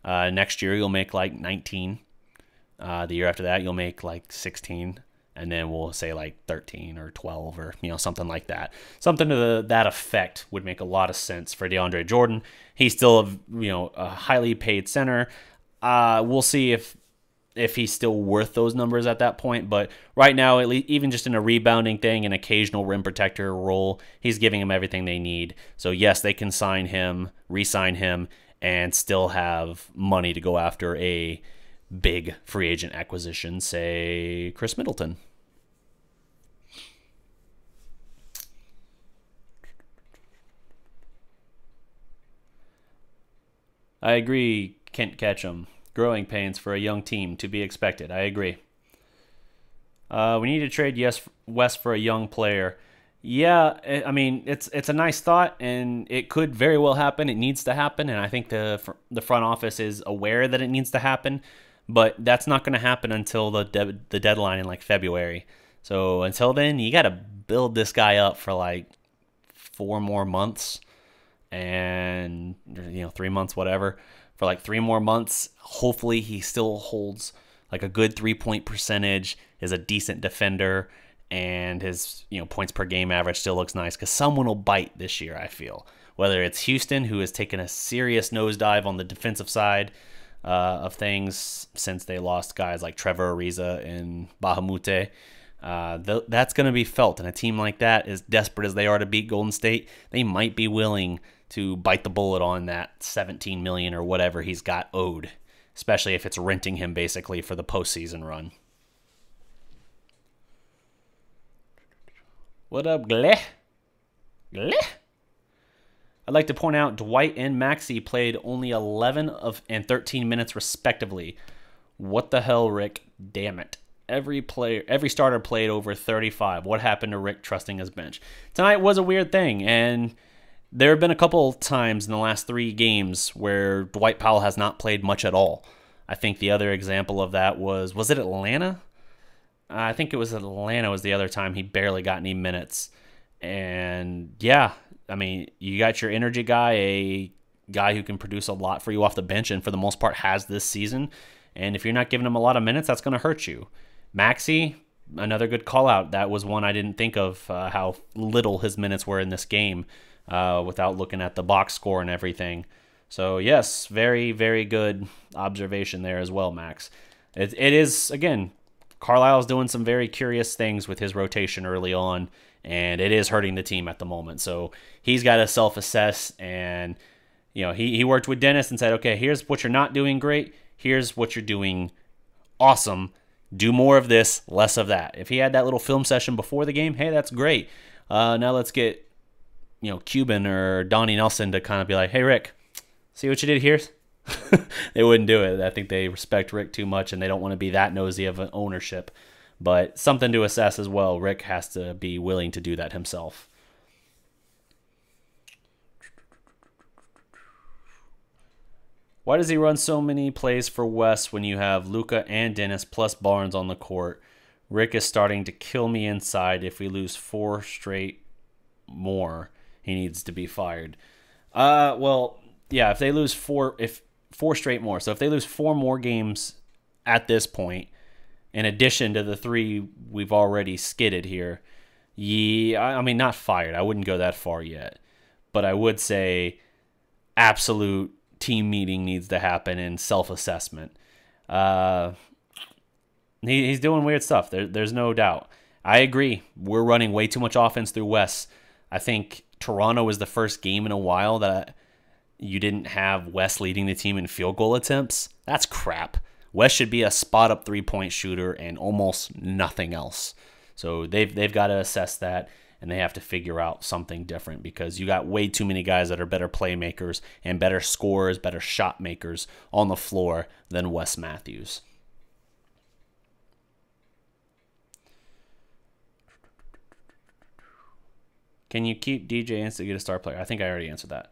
Next year you'll make like 19. The year after that you'll make like 16, and then we'll say like 13 or 12 or something like that. Something to that effect would make a lot of sense for DeAndre Jordan. He's still a highly paid center. We'll see if he's still worth those numbers at that point. But right now, at least, even just in a rebounding thing, an occasional rim protector role, he's giving them everything they need. So yes, they can sign him, re-sign him, and still have money to go after a big free agent acquisition, say Chris Middleton. I agree, Kent Ketchum. Growing pains for a young team, to be expected. I agree. We need to trade West for a young player. Yeah, I mean, it's a nice thought, and it could very well happen. It needs to happen, and I think the front office is aware that it needs to happen, but that's not going to happen until the deadline in like February. So until then, you got to build this guy up for like 4 more months, and 3 months, whatever. For like 3 more months, hopefully he still holds like a good 3-point percentage, is a decent defender, and his points per game average still looks nice, because someone will bite this year, I feel. Whether it's Houston, who has taken a serious nosedive on the defensive side of things since they lost guys like Trevor Ariza and Bahamute. That's going to be felt, and a team like that, as desperate as they are to beat Golden State, they might be willing to bite the bullet on that $17 million or whatever he's got owed, especially if it's renting him basically for the postseason run. What up, Gleh? Gleh? I'd like to point out Dwight and Maxey played only 11 and 13 minutes respectively. What the hell, Rick? Damn it. Every starter played over 35. What happened to Rick trusting his bench? Tonight was a weird thing, and there have been a couple times in the last 3 games where Dwight Powell has not played much at all. I think the other example of that was it Atlanta? I think it was Atlanta was the other time he barely got any minutes. And yeah, I mean, you got your energy guy, a guy who can produce a lot for you off the bench, and for the most part has this season. And if you're not giving him a lot of minutes, that's going to hurt you. Maxey, another good call out. That was one I didn't think of, how little his minutes were in this game. Without looking at the box score and everything. So yes, very, very good observation there as well, Max. It is, again, Carlisle's doing some very curious things with his rotation early on, and it is hurting the team at the moment. So he's got to self-assess, and he worked with Dennis and said, okay, here's what you're not doing great. Here's what you're doing awesome. Do more of this, less of that. If he had that little film session before the game, hey, that's great. Now let's get Cuban or Donnie Nelson to kind of be like, hey, Rick, see what you did here? They wouldn't do it. I think they respect Rick too much, and they don't want to be that nosy of an ownership. But something to assess as well. Rick has to be willing to do that himself. Why does he run so many plays for Wes when you have Luka and Dennis plus Barnes on the court? Rick is starting to kill me inside. If we lose 4 straight more, he needs to be fired. Well, yeah, if they lose 4 straight more. So if they lose 4 more games at this point, in addition to the 3 we've already skidded here, I mean, not fired. I wouldn't go that far yet. But I would say absolute team meeting needs to happen and self-assessment. He's doing weird stuff. There's no doubt. I agree. We're running way too much offense through Wes. I think Toronto was the first game in a while that you didn't have Wes leading the team in field goal attempts. That's crap. Wes should be a spot-up three-point shooter and almost nothing else. So they've got to assess that, and they have to figure out something different because you got way too many guys that are better playmakers and better scorers, better shot makers on the floor than Wes Matthews. Can you keep DJ Ince to get a star player? I think I already answered that.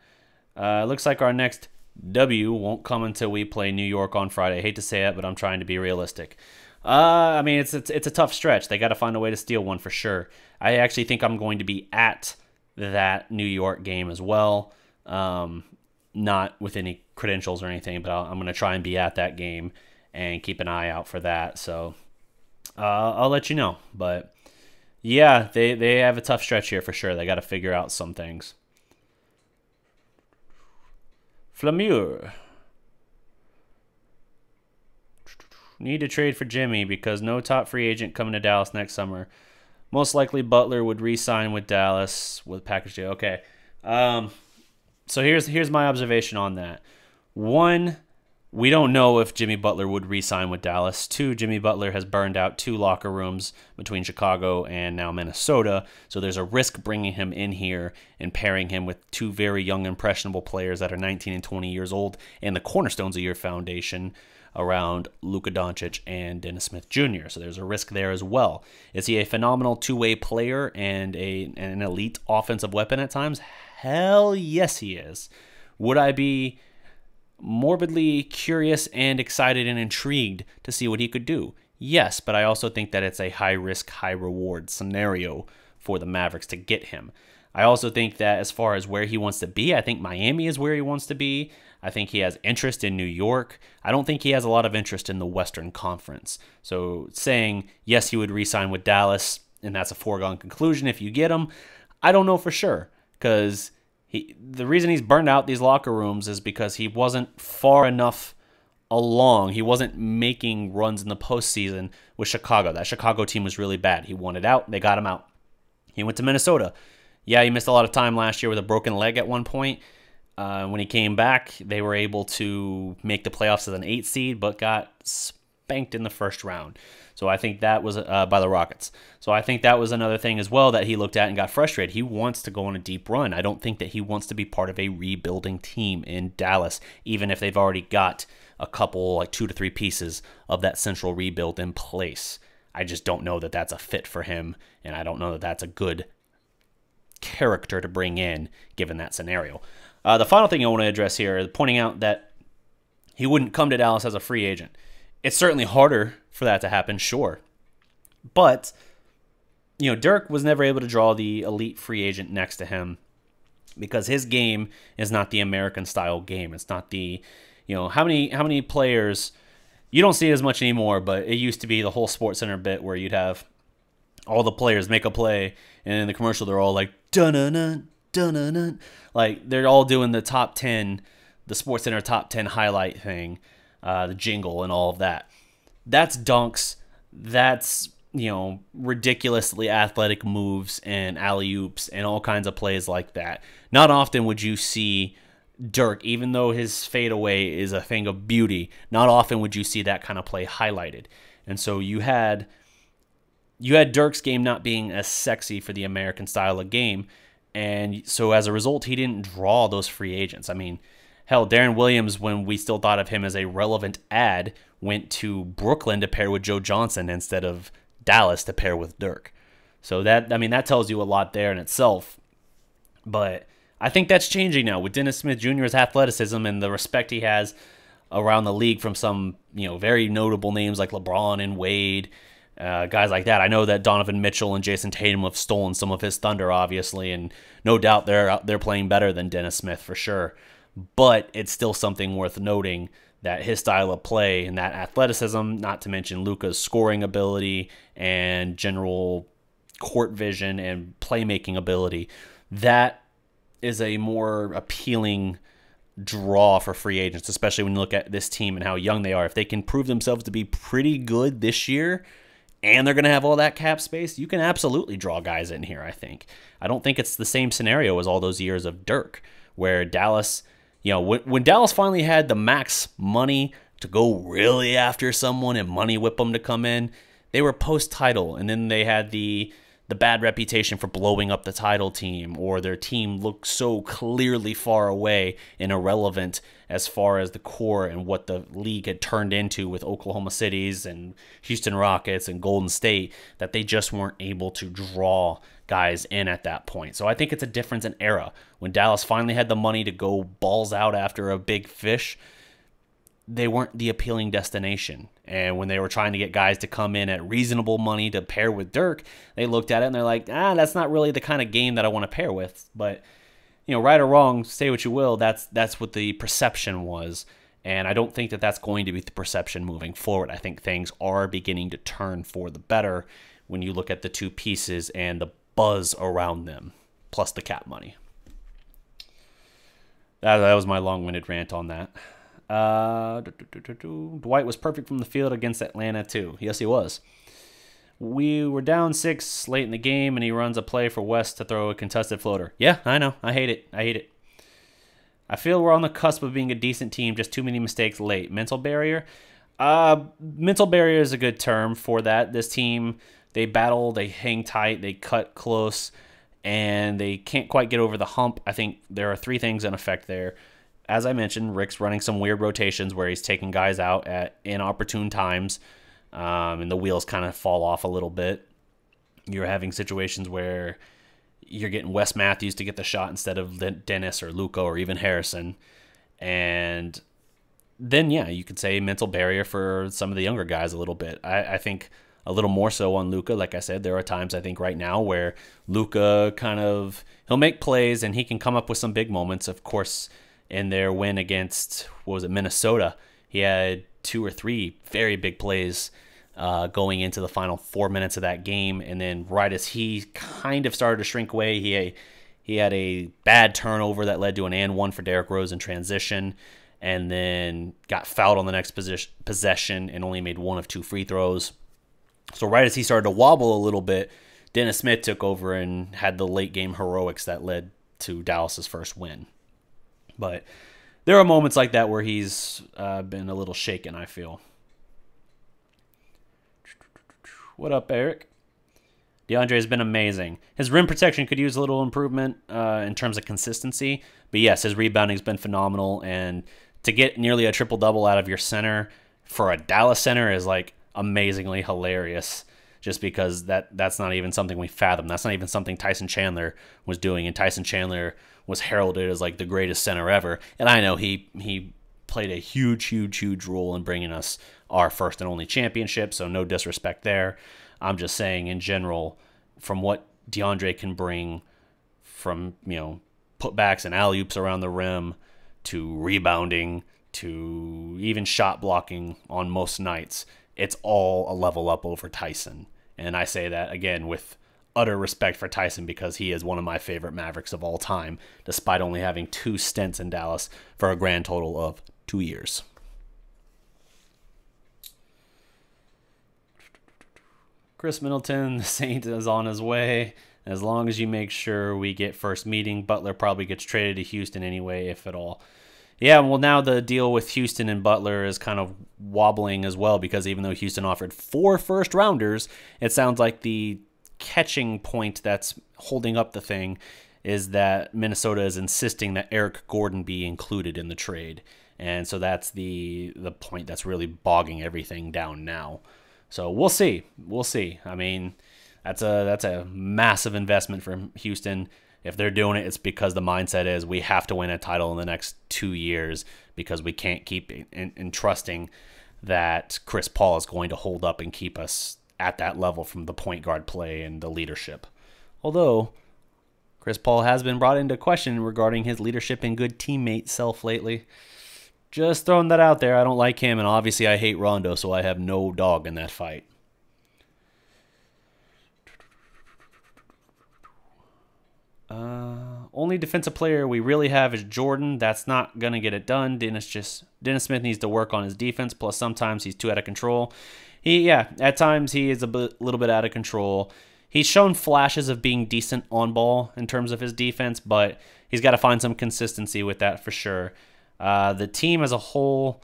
Looks like our next W won't come until we play New York on Friday. I hate to say it, but I'm trying to be realistic. I mean, it's a tough stretch. They got to find a way to steal one for sure. I actually think I'm going to be at that New York game as well. Not with any credentials or anything, but I'm going to try and be at that game and keep an eye out for that. So I'll let you know. But yeah, they have a tough stretch here for sure. They got to figure out some things. Flamur. Need to trade for Jimmy because no top free agent coming to Dallas next summer. Most likely Butler would re-sign with Dallas with package deal. Okay. So here's my observation on that. One, we don't know if Jimmy Butler would re-sign with Dallas. Two, Jimmy Butler has burned out 2 locker rooms between Chicago and now Minnesota. So there's a risk bringing him in here and pairing him with 2 very young, impressionable players that are 19 and 20 years old and the cornerstones of your foundation around Luka Doncic and Dennis Smith Jr. So there's a risk there as well. Is he a phenomenal two-way player and an elite offensive weapon at times? Hell yes, he is. Would I be morbidly curious and excited and intrigued to see what he could do? Yes, but I also think that it's a high-risk, high-reward scenario for the Mavericks to get him. I also think that as far as where he wants to be, I think Miami is where he wants to be. I think he has interest in New York. I don't think he has a lot of interest in the Western Conference. So saying, yes, he would re-sign with Dallas, and that's a foregone conclusion if you get him, I don't know for sure. Because the reason he's burned out these locker rooms is because he wasn't far enough along. He wasn't making runs in the postseason with Chicago. That Chicago team was really bad. He wanted out. They got him out. He went to Minnesota. Yeah, he missed a lot of time last year with a broken leg at one point. When he came back, they were able to make the playoffs as an 8 seed, but got spanked in the first round. So I think that was by the Rockets. So I think that was another thing as well that he looked at and got frustrated. He wants to go on a deep run. I don't think that he wants to be part of a rebuilding team in Dallas, even if they've already got a couple, like 2 to 3 pieces of that central rebuild in place. I just don't know that that's a fit for him, and I don't know that that's a good character to bring in given that scenario. The final thing I want to address here is pointing out that he wouldn't come to Dallas as a free agent. It's certainly harder for that to happen, sure. But, you know, Dirk was never able to draw the elite free agent next to him because his game is not the American-style game. It's not the, you know, how many players, you don't see it as much anymore, but it used to be the whole SportsCenter bit where you'd have all the players make a play, and in the commercial they're all like, dun-dun-dun, dun-dun-dun. Like, they're all doing the top 10, the SportsCenter top 10 highlight thing, the jingle and all of that. That's dunks. That's, you know, ridiculously athletic moves and alley-oops and all kinds of plays like that. Not often would you see Dirk, even though his fadeaway is a thing of beauty, not often would you see that kind of play highlighted. And so you had Dirk's game not being as sexy for the American style of game, and so as a result, he didn't draw those free agents. I mean, hell, Darren Williams, when we still thought of him as a relevant ad, went to Brooklyn to pair with Joe Johnson instead of Dallas to pair with Dirk. So that, I mean, that tells you a lot there in itself. But I think that's changing now with Dennis Smith Jr.'s athleticism and the respect he has around the league from some, you know, very notable names like LeBron and Wade, guys like that. I know that Donovan Mitchell and Jason Tatum have stolen some of his thunder, obviously, and no doubt they're playing better than Dennis Smith for sure. But it's still something worth noting that his style of play and that athleticism, not to mention Luka's scoring ability and general court vision and playmaking ability, that is a more appealing draw for free agents, especially when you look at this team and how young they are. If they can prove themselves to be pretty good this year and they're going to have all that cap space, you can absolutely draw guys in here, I think. I don't think it's the same scenario as all those years of Dirk, where Dallas, when Dallas finally had the max money to go really after someone and money whip them to come in, they were post-title, and then they had the bad reputation for blowing up the title team, or their team looked so clearly far away and irrelevant as far as the core and what the league had turned into with Oklahoma City's and Houston Rockets and Golden State, that they just weren't able to draw guys in at that point. So I think it's a difference in era. When Dallas finally had the money to go balls out after a big fish, they weren't the appealing destination. And when they were trying to get guys to come in at reasonable money to pair with Dirk, they looked at it and they're like, that's not really the kind of game that I want to pair with. But, right or wrong, say what you will, that's what the perception was. And I don't think that that's going to be the perception moving forward. I think things are beginning to turn for the better when you look at the two pieces and the buzz around them, plus the cap money. That was my long-winded rant on that. Dwight was perfect from the field against Atlanta too. Yes, he was. We were down 6 late in the game, and he runs a play for West to throw a contested floater. Yeah, I know. I hate it. I feel we're on the cusp of being a decent team, just too many mistakes late. Mental barrier? Mental barrier is a good term for that. This team, they battle, they hang tight, they cut close, and they can't quite get over the hump. I think there are 3 things in effect there. As I mentioned, Rick's running some weird rotations where he's taking guys out at inopportune times, and the wheels kind of fall off a little bit. You're having situations where you're getting Wes Matthews to get the shot instead of Dennis or Luka or even Harrison. And then, you could say mental barrier for some of the younger guys a little bit. I think a little more so on Luka. Like I said, there are times I think right now where Luka he'll make plays and he can come up with some big moments. Of course, in their win against, Minnesota, he had 2 or 3 very big plays going into the final 4 minutes of that game. And then right as he kind of started to shrink away, he had a bad turnover that led to an and one for Derrick Rose in transition, and then got fouled on the next possession and only made 1 of 2 free throws. So right as he started to wobble a little bit, Dennis Smith took over and had the late game heroics that led to Dallas's first win. But there are moments like that where he's been a little shaken, I feel. What up, Eric? DeAndre has been amazing. His rim protection could use a little improvement in terms of consistency. But yes, his rebounding's been phenomenal. And to get nearly a triple-double out of your center for a Dallas center is amazingly hilarious. Just because that's not even something we fathom. That's not even something Tyson Chandler was doing. And Tyson Chandler was heralded as the greatest center ever. And I know he played a huge role in bringing us our first and only championship, so no disrespect there. I'm just saying in general, from what DeAndre can bring from, putbacks and alley-oops around the rim to rebounding to even shot blocking on most nights, it's all a level up over Tyson. And I say that, again, with utter respect for Tyson because he is one of my favorite Mavericks of all time, despite only having 2 stints in Dallas for a grand total of 2 years. Chris Middleton, the Saint is on his way. As long as you make sure we get first meeting, Butler probably gets traded to Houston anyway, if at all. Yeah, well, now the deal with Houston and Butler is kind of wobbling as well because even though Houston offered 4 first-rounders, it sounds like the catching point that's holding up the thing is that Minnesota is insisting that Eric Gordon be included in the trade. And so that's the point that's really bogging everything down now. So we'll see. I mean, that's a massive investment for Houston. If they're doing it, it's because the mindset is we have to win a title in the next 2 years because we can't keep entrusting that Chris Paul is going to hold up and keep us at that level from the point guard play and the leadership. Although Chris Paul has been brought into question regarding his leadership and good teammate self lately. Just throwing that out there. I don't like him, and obviously I hate Rondo, so I have no dog in that fight. Only defensive player we really have is Jordan. That's not going to get it done. Dennis Smith needs to work on his defense, plus sometimes he's too out of control. At times he is little bit out of control. He's shown flashes of being decent on ball in terms of his defense, but he's got to find some consistency with that for sure. The team as a whole,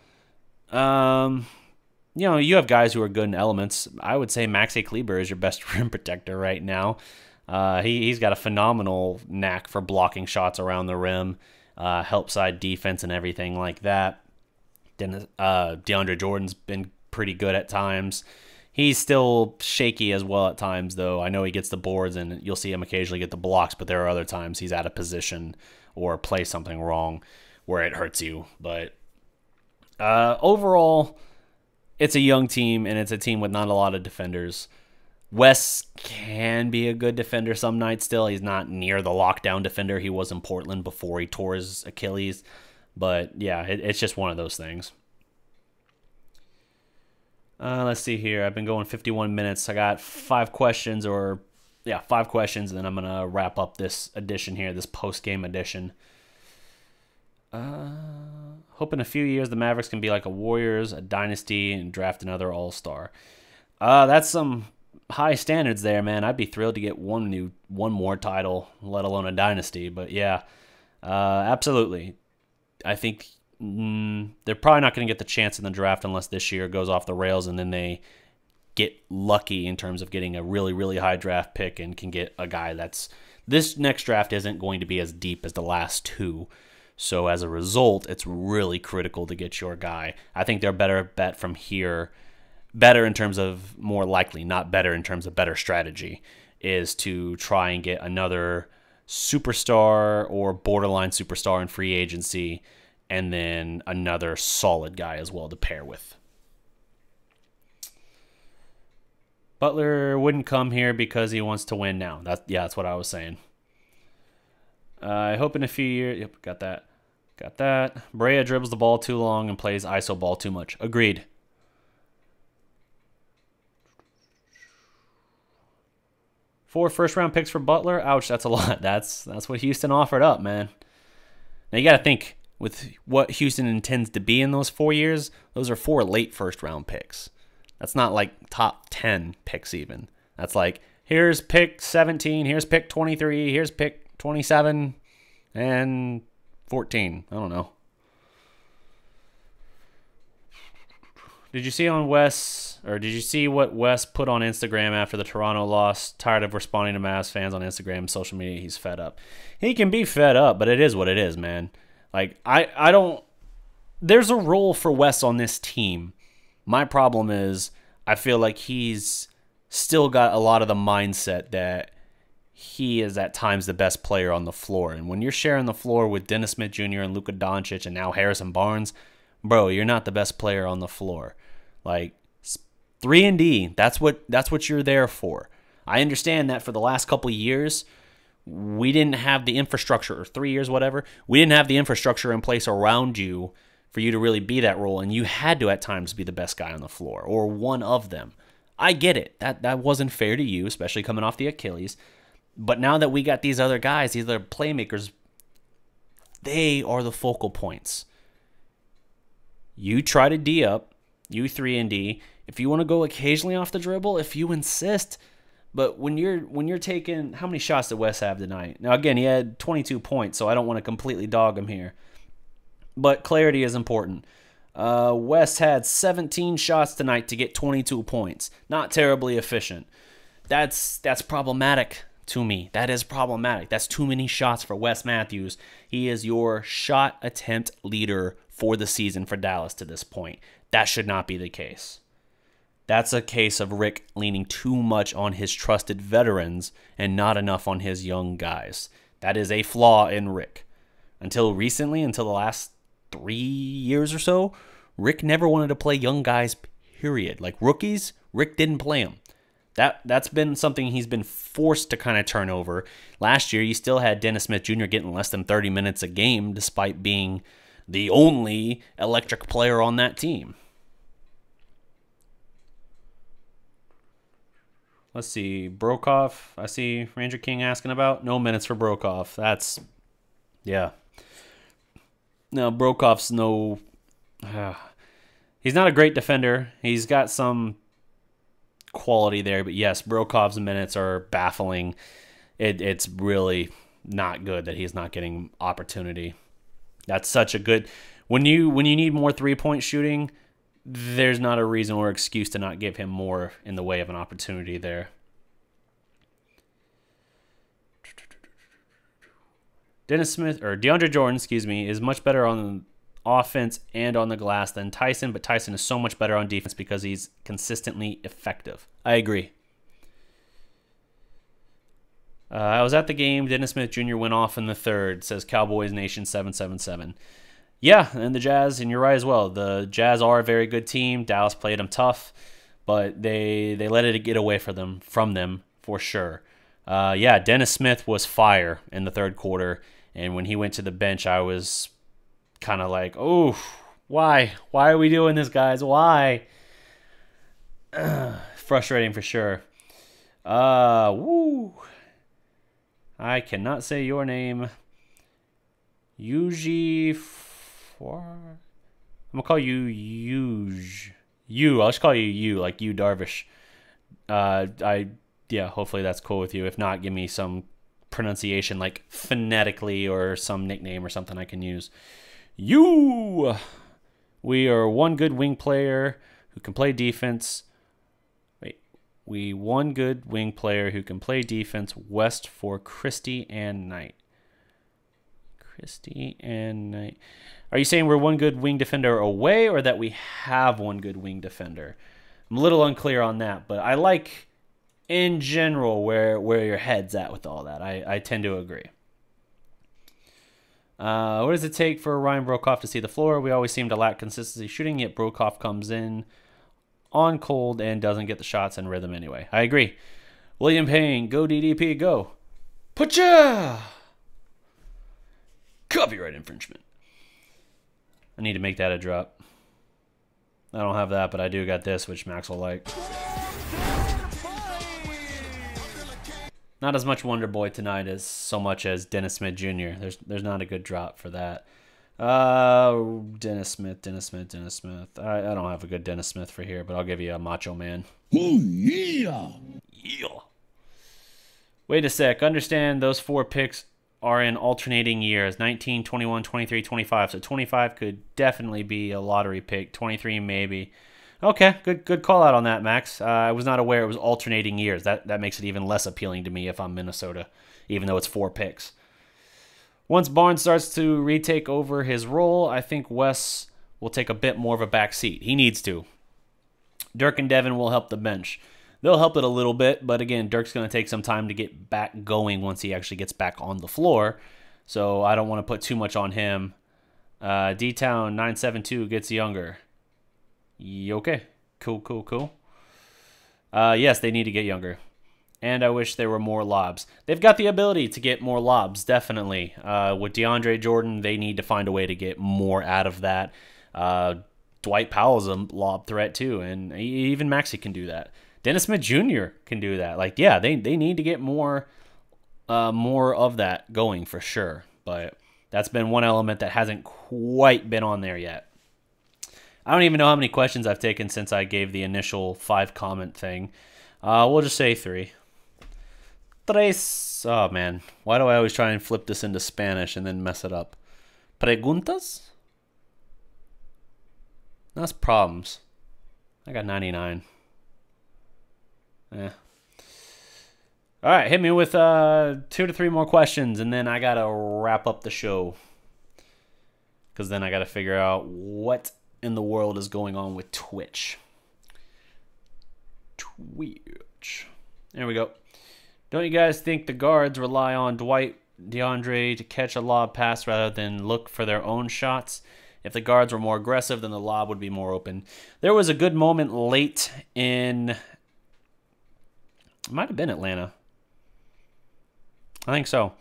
you have guys who are good in elements. I would say Maxey Kleber is your best rim protector right now. He's got a phenomenal knack for blocking shots around the rim, help side defense and everything like that. Then DeAndre Jordan's been pretty good at times. He's still shaky as well at times, though. I know he gets the boards, and you'll see him occasionally get the blocks, but there are other times he's out of position or plays something wrong where it hurts you. But overall, it's a young team, and it's a team with not a lot of defenders. Wes can be a good defender some nights still. He's not near the lockdown defender he was in Portland before he tore his Achilles. But, yeah, it's just one of those things. Let's see here. I've been going 51 minutes. I got 5 questions, and then I'm going to wrap up this edition here, this post-game edition. Hope in a few years the Mavericks can be like a Warriors, a dynasty, and draft another all-star. That's some high standards there, man. I'd be thrilled to get one more title, let alone a dynasty. But, yeah, absolutely. I think they're probably not going to get the chance in the draft unless this year goes off the rails and then they get lucky in terms of getting a really, really high draft pick and can get a guy that's... This next draft isn't going to be as deep as the last 2. So as a result, it's really critical to get your guy. I think they're better bet from here. Better in terms of more likely, not better in terms of better strategy, is to try and get another superstar or borderline superstar in free agency, and then another solid guy as well to pair with. Butler wouldn't come here because he wants to win now. That's what I was saying. I hope in a few years... Yep, got that. Got that. Brea dribbles the ball too long and plays iso ball too much. Agreed. Four first-round picks for Butler? Ouch, that's a lot. That's what Houston offered up, man. Now, you got to think, with what Houston intends to be in those 4 years, those are 4 late first-round picks. That's not like top 10 picks even. That's like, here's pick 17, here's pick 23, here's pick 27, and 14. I don't know. Did you see what Wes put on Instagram after the Toronto loss? Tired of responding to Mavs fans on Instagram, social media. He's fed up. He can be fed up, but it is what it is, man. Like, I don't... There's a role for Wes on this team. My problem is I feel like he's still got a lot of the mindset that he is at times the best player on the floor. And when you're sharing the floor with Dennis Smith Jr. and Luka Doncic and now Harrison Barnes, bro, you're not the best player on the floor. Like, 3-and-D, that's what you're there for. I understand that for the last couple of years, we didn't have the infrastructure, or 3 years, whatever. We didn't have the infrastructure in place around you for you to really be that role, and you had to at times be the best guy on the floor, or one of them. I get it. That wasn't fair to you, especially coming off the Achilles. But now that we got these other guys, these other playmakers, they are the focal points. You try to D up, you 3-and-D. If you want to go occasionally off the dribble, if you insist. But when you're taking... How many shots did Wes have tonight? Now, again, he had 22 points, so I don't want to completely dog him here. But clarity is important. Wes had 17 shots tonight to get 22 points. Not terribly efficient. That's problematic to me. That is problematic. That's too many shots for Wes Matthews. He is your shot attempt leader for the season for Dallas to this point. That should not be the case. That's a case of Rick leaning too much on his trusted veterans and not enough on his young guys. That is a flaw in Rick. Until recently, until the last 3 years or so, Rick never wanted to play young guys, period. Like rookies, Rick didn't play them. That's been something he's been forced to kind of turn over. Last year, you still had Dennis Smith Jr. getting less than 30 minutes a game despite being the only electric player on that team. Let's see. Brokoff, I see Ranger King asking about. No minutes for Brokoff. That's... Yeah. No, Brokoff's no... he's not a great defender. He's got some quality there. But yes, Brokoff's minutes are baffling. It's really not good that he's not getting opportunity. That's such a good... When you need more 3-point shooting, there's not a reason or excuse to not give him more in the way of an opportunity there. DeAndre Jordan, is much better on offense and on the glass than Tyson, but Tyson is so much better on defense because he's consistently effective. I agree. I was at the game. Dennis Smith Jr. went off in the third, says Cowboys Nation 777. Yeah, and the Jazz, and you're right as well. The Jazz are a very good team. Dallas played them tough, but they let it get away from them for sure. Yeah, Dennis Smith was fire in the third quarter, and when he went to the bench, I was kind of like, oh, why? Why are we doing this, guys? Why? Frustrating for sure. Woo. I cannot say your name. I'm gonna call you Yuj. I'll just call you you, like you, Darvish. Yeah, hopefully that's cool with you. If not, give me some pronunciation, like phonetically, or some nickname or something I can use. You. We are one good wing player who can play defense. We one good wing player who can play defense west for Christie and Knight. Are you saying we're one good wing defender away, or that we have one good wing defender? I'm a little unclear on that, but I like, in general, where your head's at with all that. I tend to agree. What does it take for Ryan Broekhoff to see the floor? We always seem to lack consistency shooting, yet Broekhoff comes in on cold and doesn't get the shots and rhythm anyway. I agree. William Payne, go DDP, go. Putcha! Copyright infringement. I need to make that a drop. I don't have that, but I do got this, which Max will like. Not as much Wonder Boy tonight as so much as Dennis Smith Jr. There's not a good drop for that. Dennis Smith. I don't have a good Dennis Smith for here, but I'll give you a Macho Man. Oh, yeah. Yeah. Wait a sec. Understand those 4 picks are in alternating years. 19, 21, 23, 25. So 25 could definitely be a lottery pick. 23 maybe. Okay, good call out on that, Max. I was not aware it was alternating years. That makes it even less appealing to me if I'm Minnesota, even though it's 4 picks. Once Barnes starts to retake over his role, I think Wes will take a bit more of a back seat. He needs to. Dirk and Devin will help the bench. They'll help it a little bit, but again, Dirk's going to take some time to get back going once he actually gets back on the floor. So I don't want to put too much on him. D-Town 972 gets younger. Okay. Cool. Yes, they need to get younger. And I wish there were more lobs. They've got the ability to get more lobs, definitely. With DeAndre Jordan, they need to find a way to get more out of that. Dwight Powell's a lob threat too, and even Maxey can do that. Dennis Smith Jr. can do that. Like, yeah, they need to get more of that going for sure. But that's been one element that hasn't quite been on there yet. I don't even know how many questions I've taken since I gave the initial 5-comment thing. We'll just say 3. Tres. Oh, man. Why do I always try and flip this into Spanish and then mess it up? Preguntas? That's problems. I got 99. All right, hit me with 2 to 3 more questions, and then I got to wrap up the show. Because then I got to figure out what in the world is going on with Twitch. There we go. Don't you guys think the guards rely on DeAndre to catch a lob pass rather than look for their own shots? If the guards were more aggressive, then the lob would be more open. There was a good moment late in... It might have been Atlanta. I think so.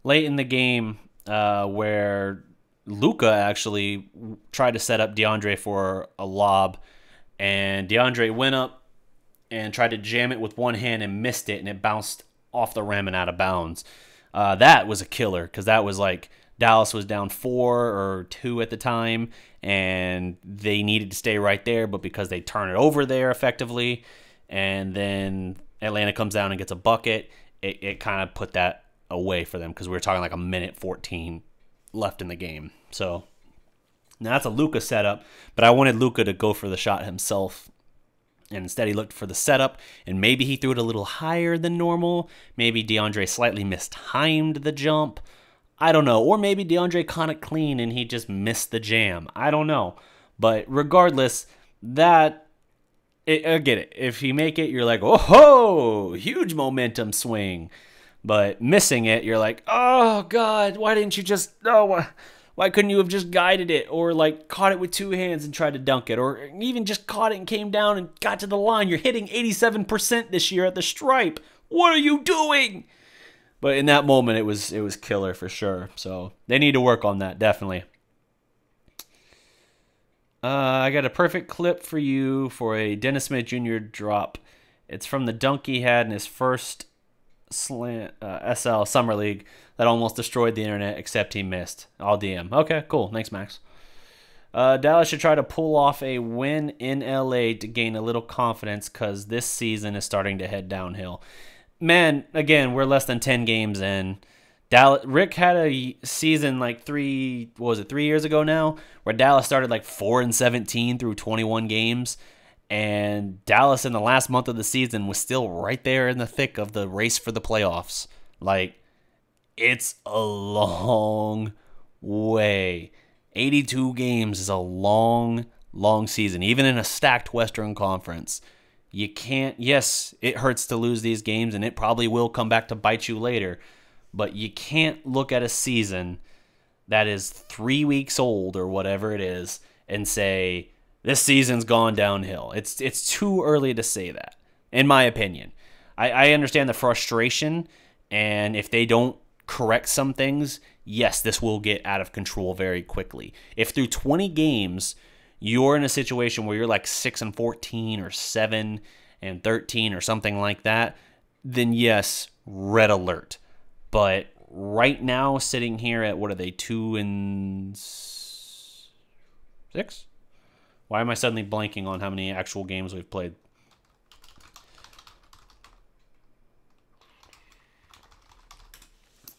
Late in the game where Luka actually tried to set up DeAndre for a lob, and DeAndre went up and tried to jam it with one hand and missed it, and it bounced off the rim and out of bounds. That was a killer because that was like Dallas was down 4 or 2 at the time, and they needed to stay right there, but because they turn it over there effectively, and then Atlanta comes down and gets a bucket, it kind of put that away for them because we were talking like a minute 14 left in the game. So Now, that's a Luka setup, but I wanted Luka to go for the shot himself. And instead, he looked for the setup, and maybe he threw it a little higher than normal. Maybe DeAndre slightly mistimed the jump. I don't know. Or maybe DeAndre caught it clean and he just missed the jam. I don't know. But regardless, I get it. If you make it, you're like, oh ho, huge momentum swing. But missing it, you're like, oh God, why didn't you just, why couldn't you have just guided it, or like caught it with two hands and tried to dunk it, or even just caught it and came down and got to the line? You're hitting 87% this year at the stripe. What are you doing? But in that moment, it was killer for sure. So they need to work on that, definitely. I got a perfect clip for you for a Dennis Smith Jr. drop. It's from the dunk he had in his first SL Summer League that almost destroyed the internet, except he missed. I'll DM. Okay, cool. Thanks, Max. Dallas should try to pull off a win in LA to gain a little confidence, because this season is starting to head downhill. Man, again, we're less than 10 games in. Rick had a season like 3 years ago now, where Dallas started like 4-17 through 21 games. And Dallas in the last month of the season was still right there in the thick of the race for the playoffs. Like, it's a long way. 82 games is a long, long season, even in a stacked Western Conference. You can't, yes, it hurts to lose these games, and it probably will come back to bite you later. But you can't look at a season that is 3 weeks old or whatever it is and say, this season's gone downhill. It's too early to say that, in my opinion. I understand the frustration, and if they don't correct some things, yes, this will get out of control very quickly. If through 20 games you're in a situation where you're like 6-14 or 7-13 or something like that, then yes, red alert. But right now, sitting here at, what are they, 2-6? Why am I suddenly blanking on how many actual games we've played?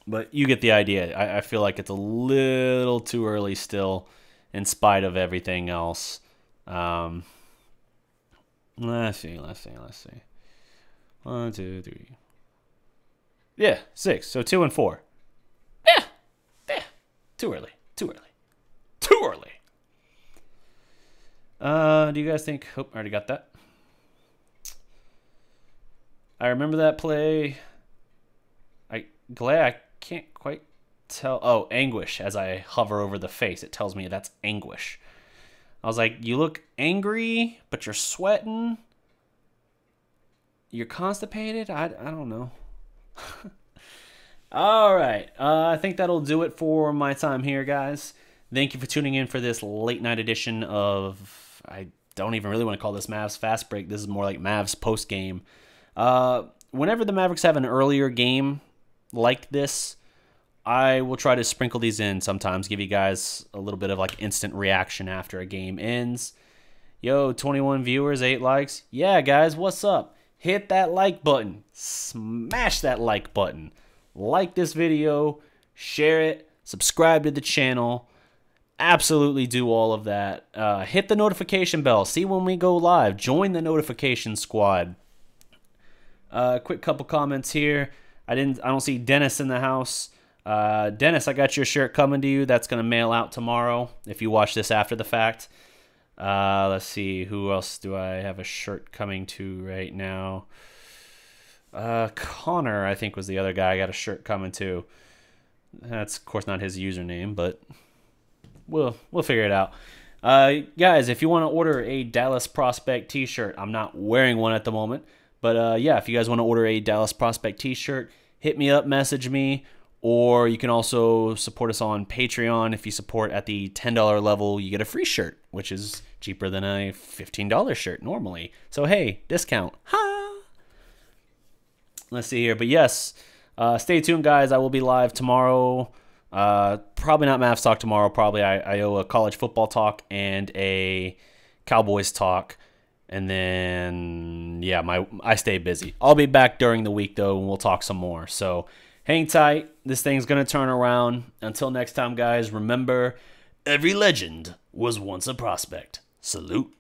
But you get the idea. I feel like it's a little too early still, in spite of everything else. Let's see. 1, 2, 3. Yeah, 6. So 2-4. Yeah. Too early. Do you guys think? Oh, I already got that. I remember that play. I can't quite tell. Oh, anguish. As I hover over the face, it tells me that's anguish. I was like, you look angry, but you're sweating. You're constipated? I don't know. All right. I think that'll do it for my time here, guys. Thank you for tuning in for this late night edition of, I don't even really want to call this Mavs Fast Break. This is more like Mavs post game. Whenever the Mavericks have an earlier game like this, I will try to sprinkle these in sometimes, give you guys a little bit of like instant reaction after a game ends. Yo, 21 viewers, 8 likes. Yeah, guys, what's up? Hit that like button. Smash that like button. Like this video, share it, subscribe to the channel. Absolutely do all of that. Hit the notification bell. See when we go live. Join the notification squad. Quick couple comments here. I don't see Dennis in the house. Dennis, I got your shirt coming to you. That's gonna mail out tomorrow if you watch this after the fact. Let's see, who else do I have a shirt coming to right now? Connor, I think, was the other guy I got a shirt coming to. That's of course not his username, but we'll figure it out. Guys, if you want to order a Dallas Prospect t-shirt, I'm not wearing one at the moment, but yeah, if you guys want to order a Dallas Prospect t-shirt, hit me up, message me, or you can also support us on Patreon. If you support at the $10 level, you get a free shirt, which is cheaper than a $15 shirt normally. So hey, discount. Ha! Let's see here. But yes, stay tuned, guys. I will be live tomorrow. Probably not Mavs talk tomorrow. Probably I owe a college football talk and a Cowboys talk. And then, yeah, I stay busy. I'll be back during the week, though, and we'll talk some more. So hang tight. This thing's going to turn around. Until next time, guys, remember, Every legend was once a prospect. Salute.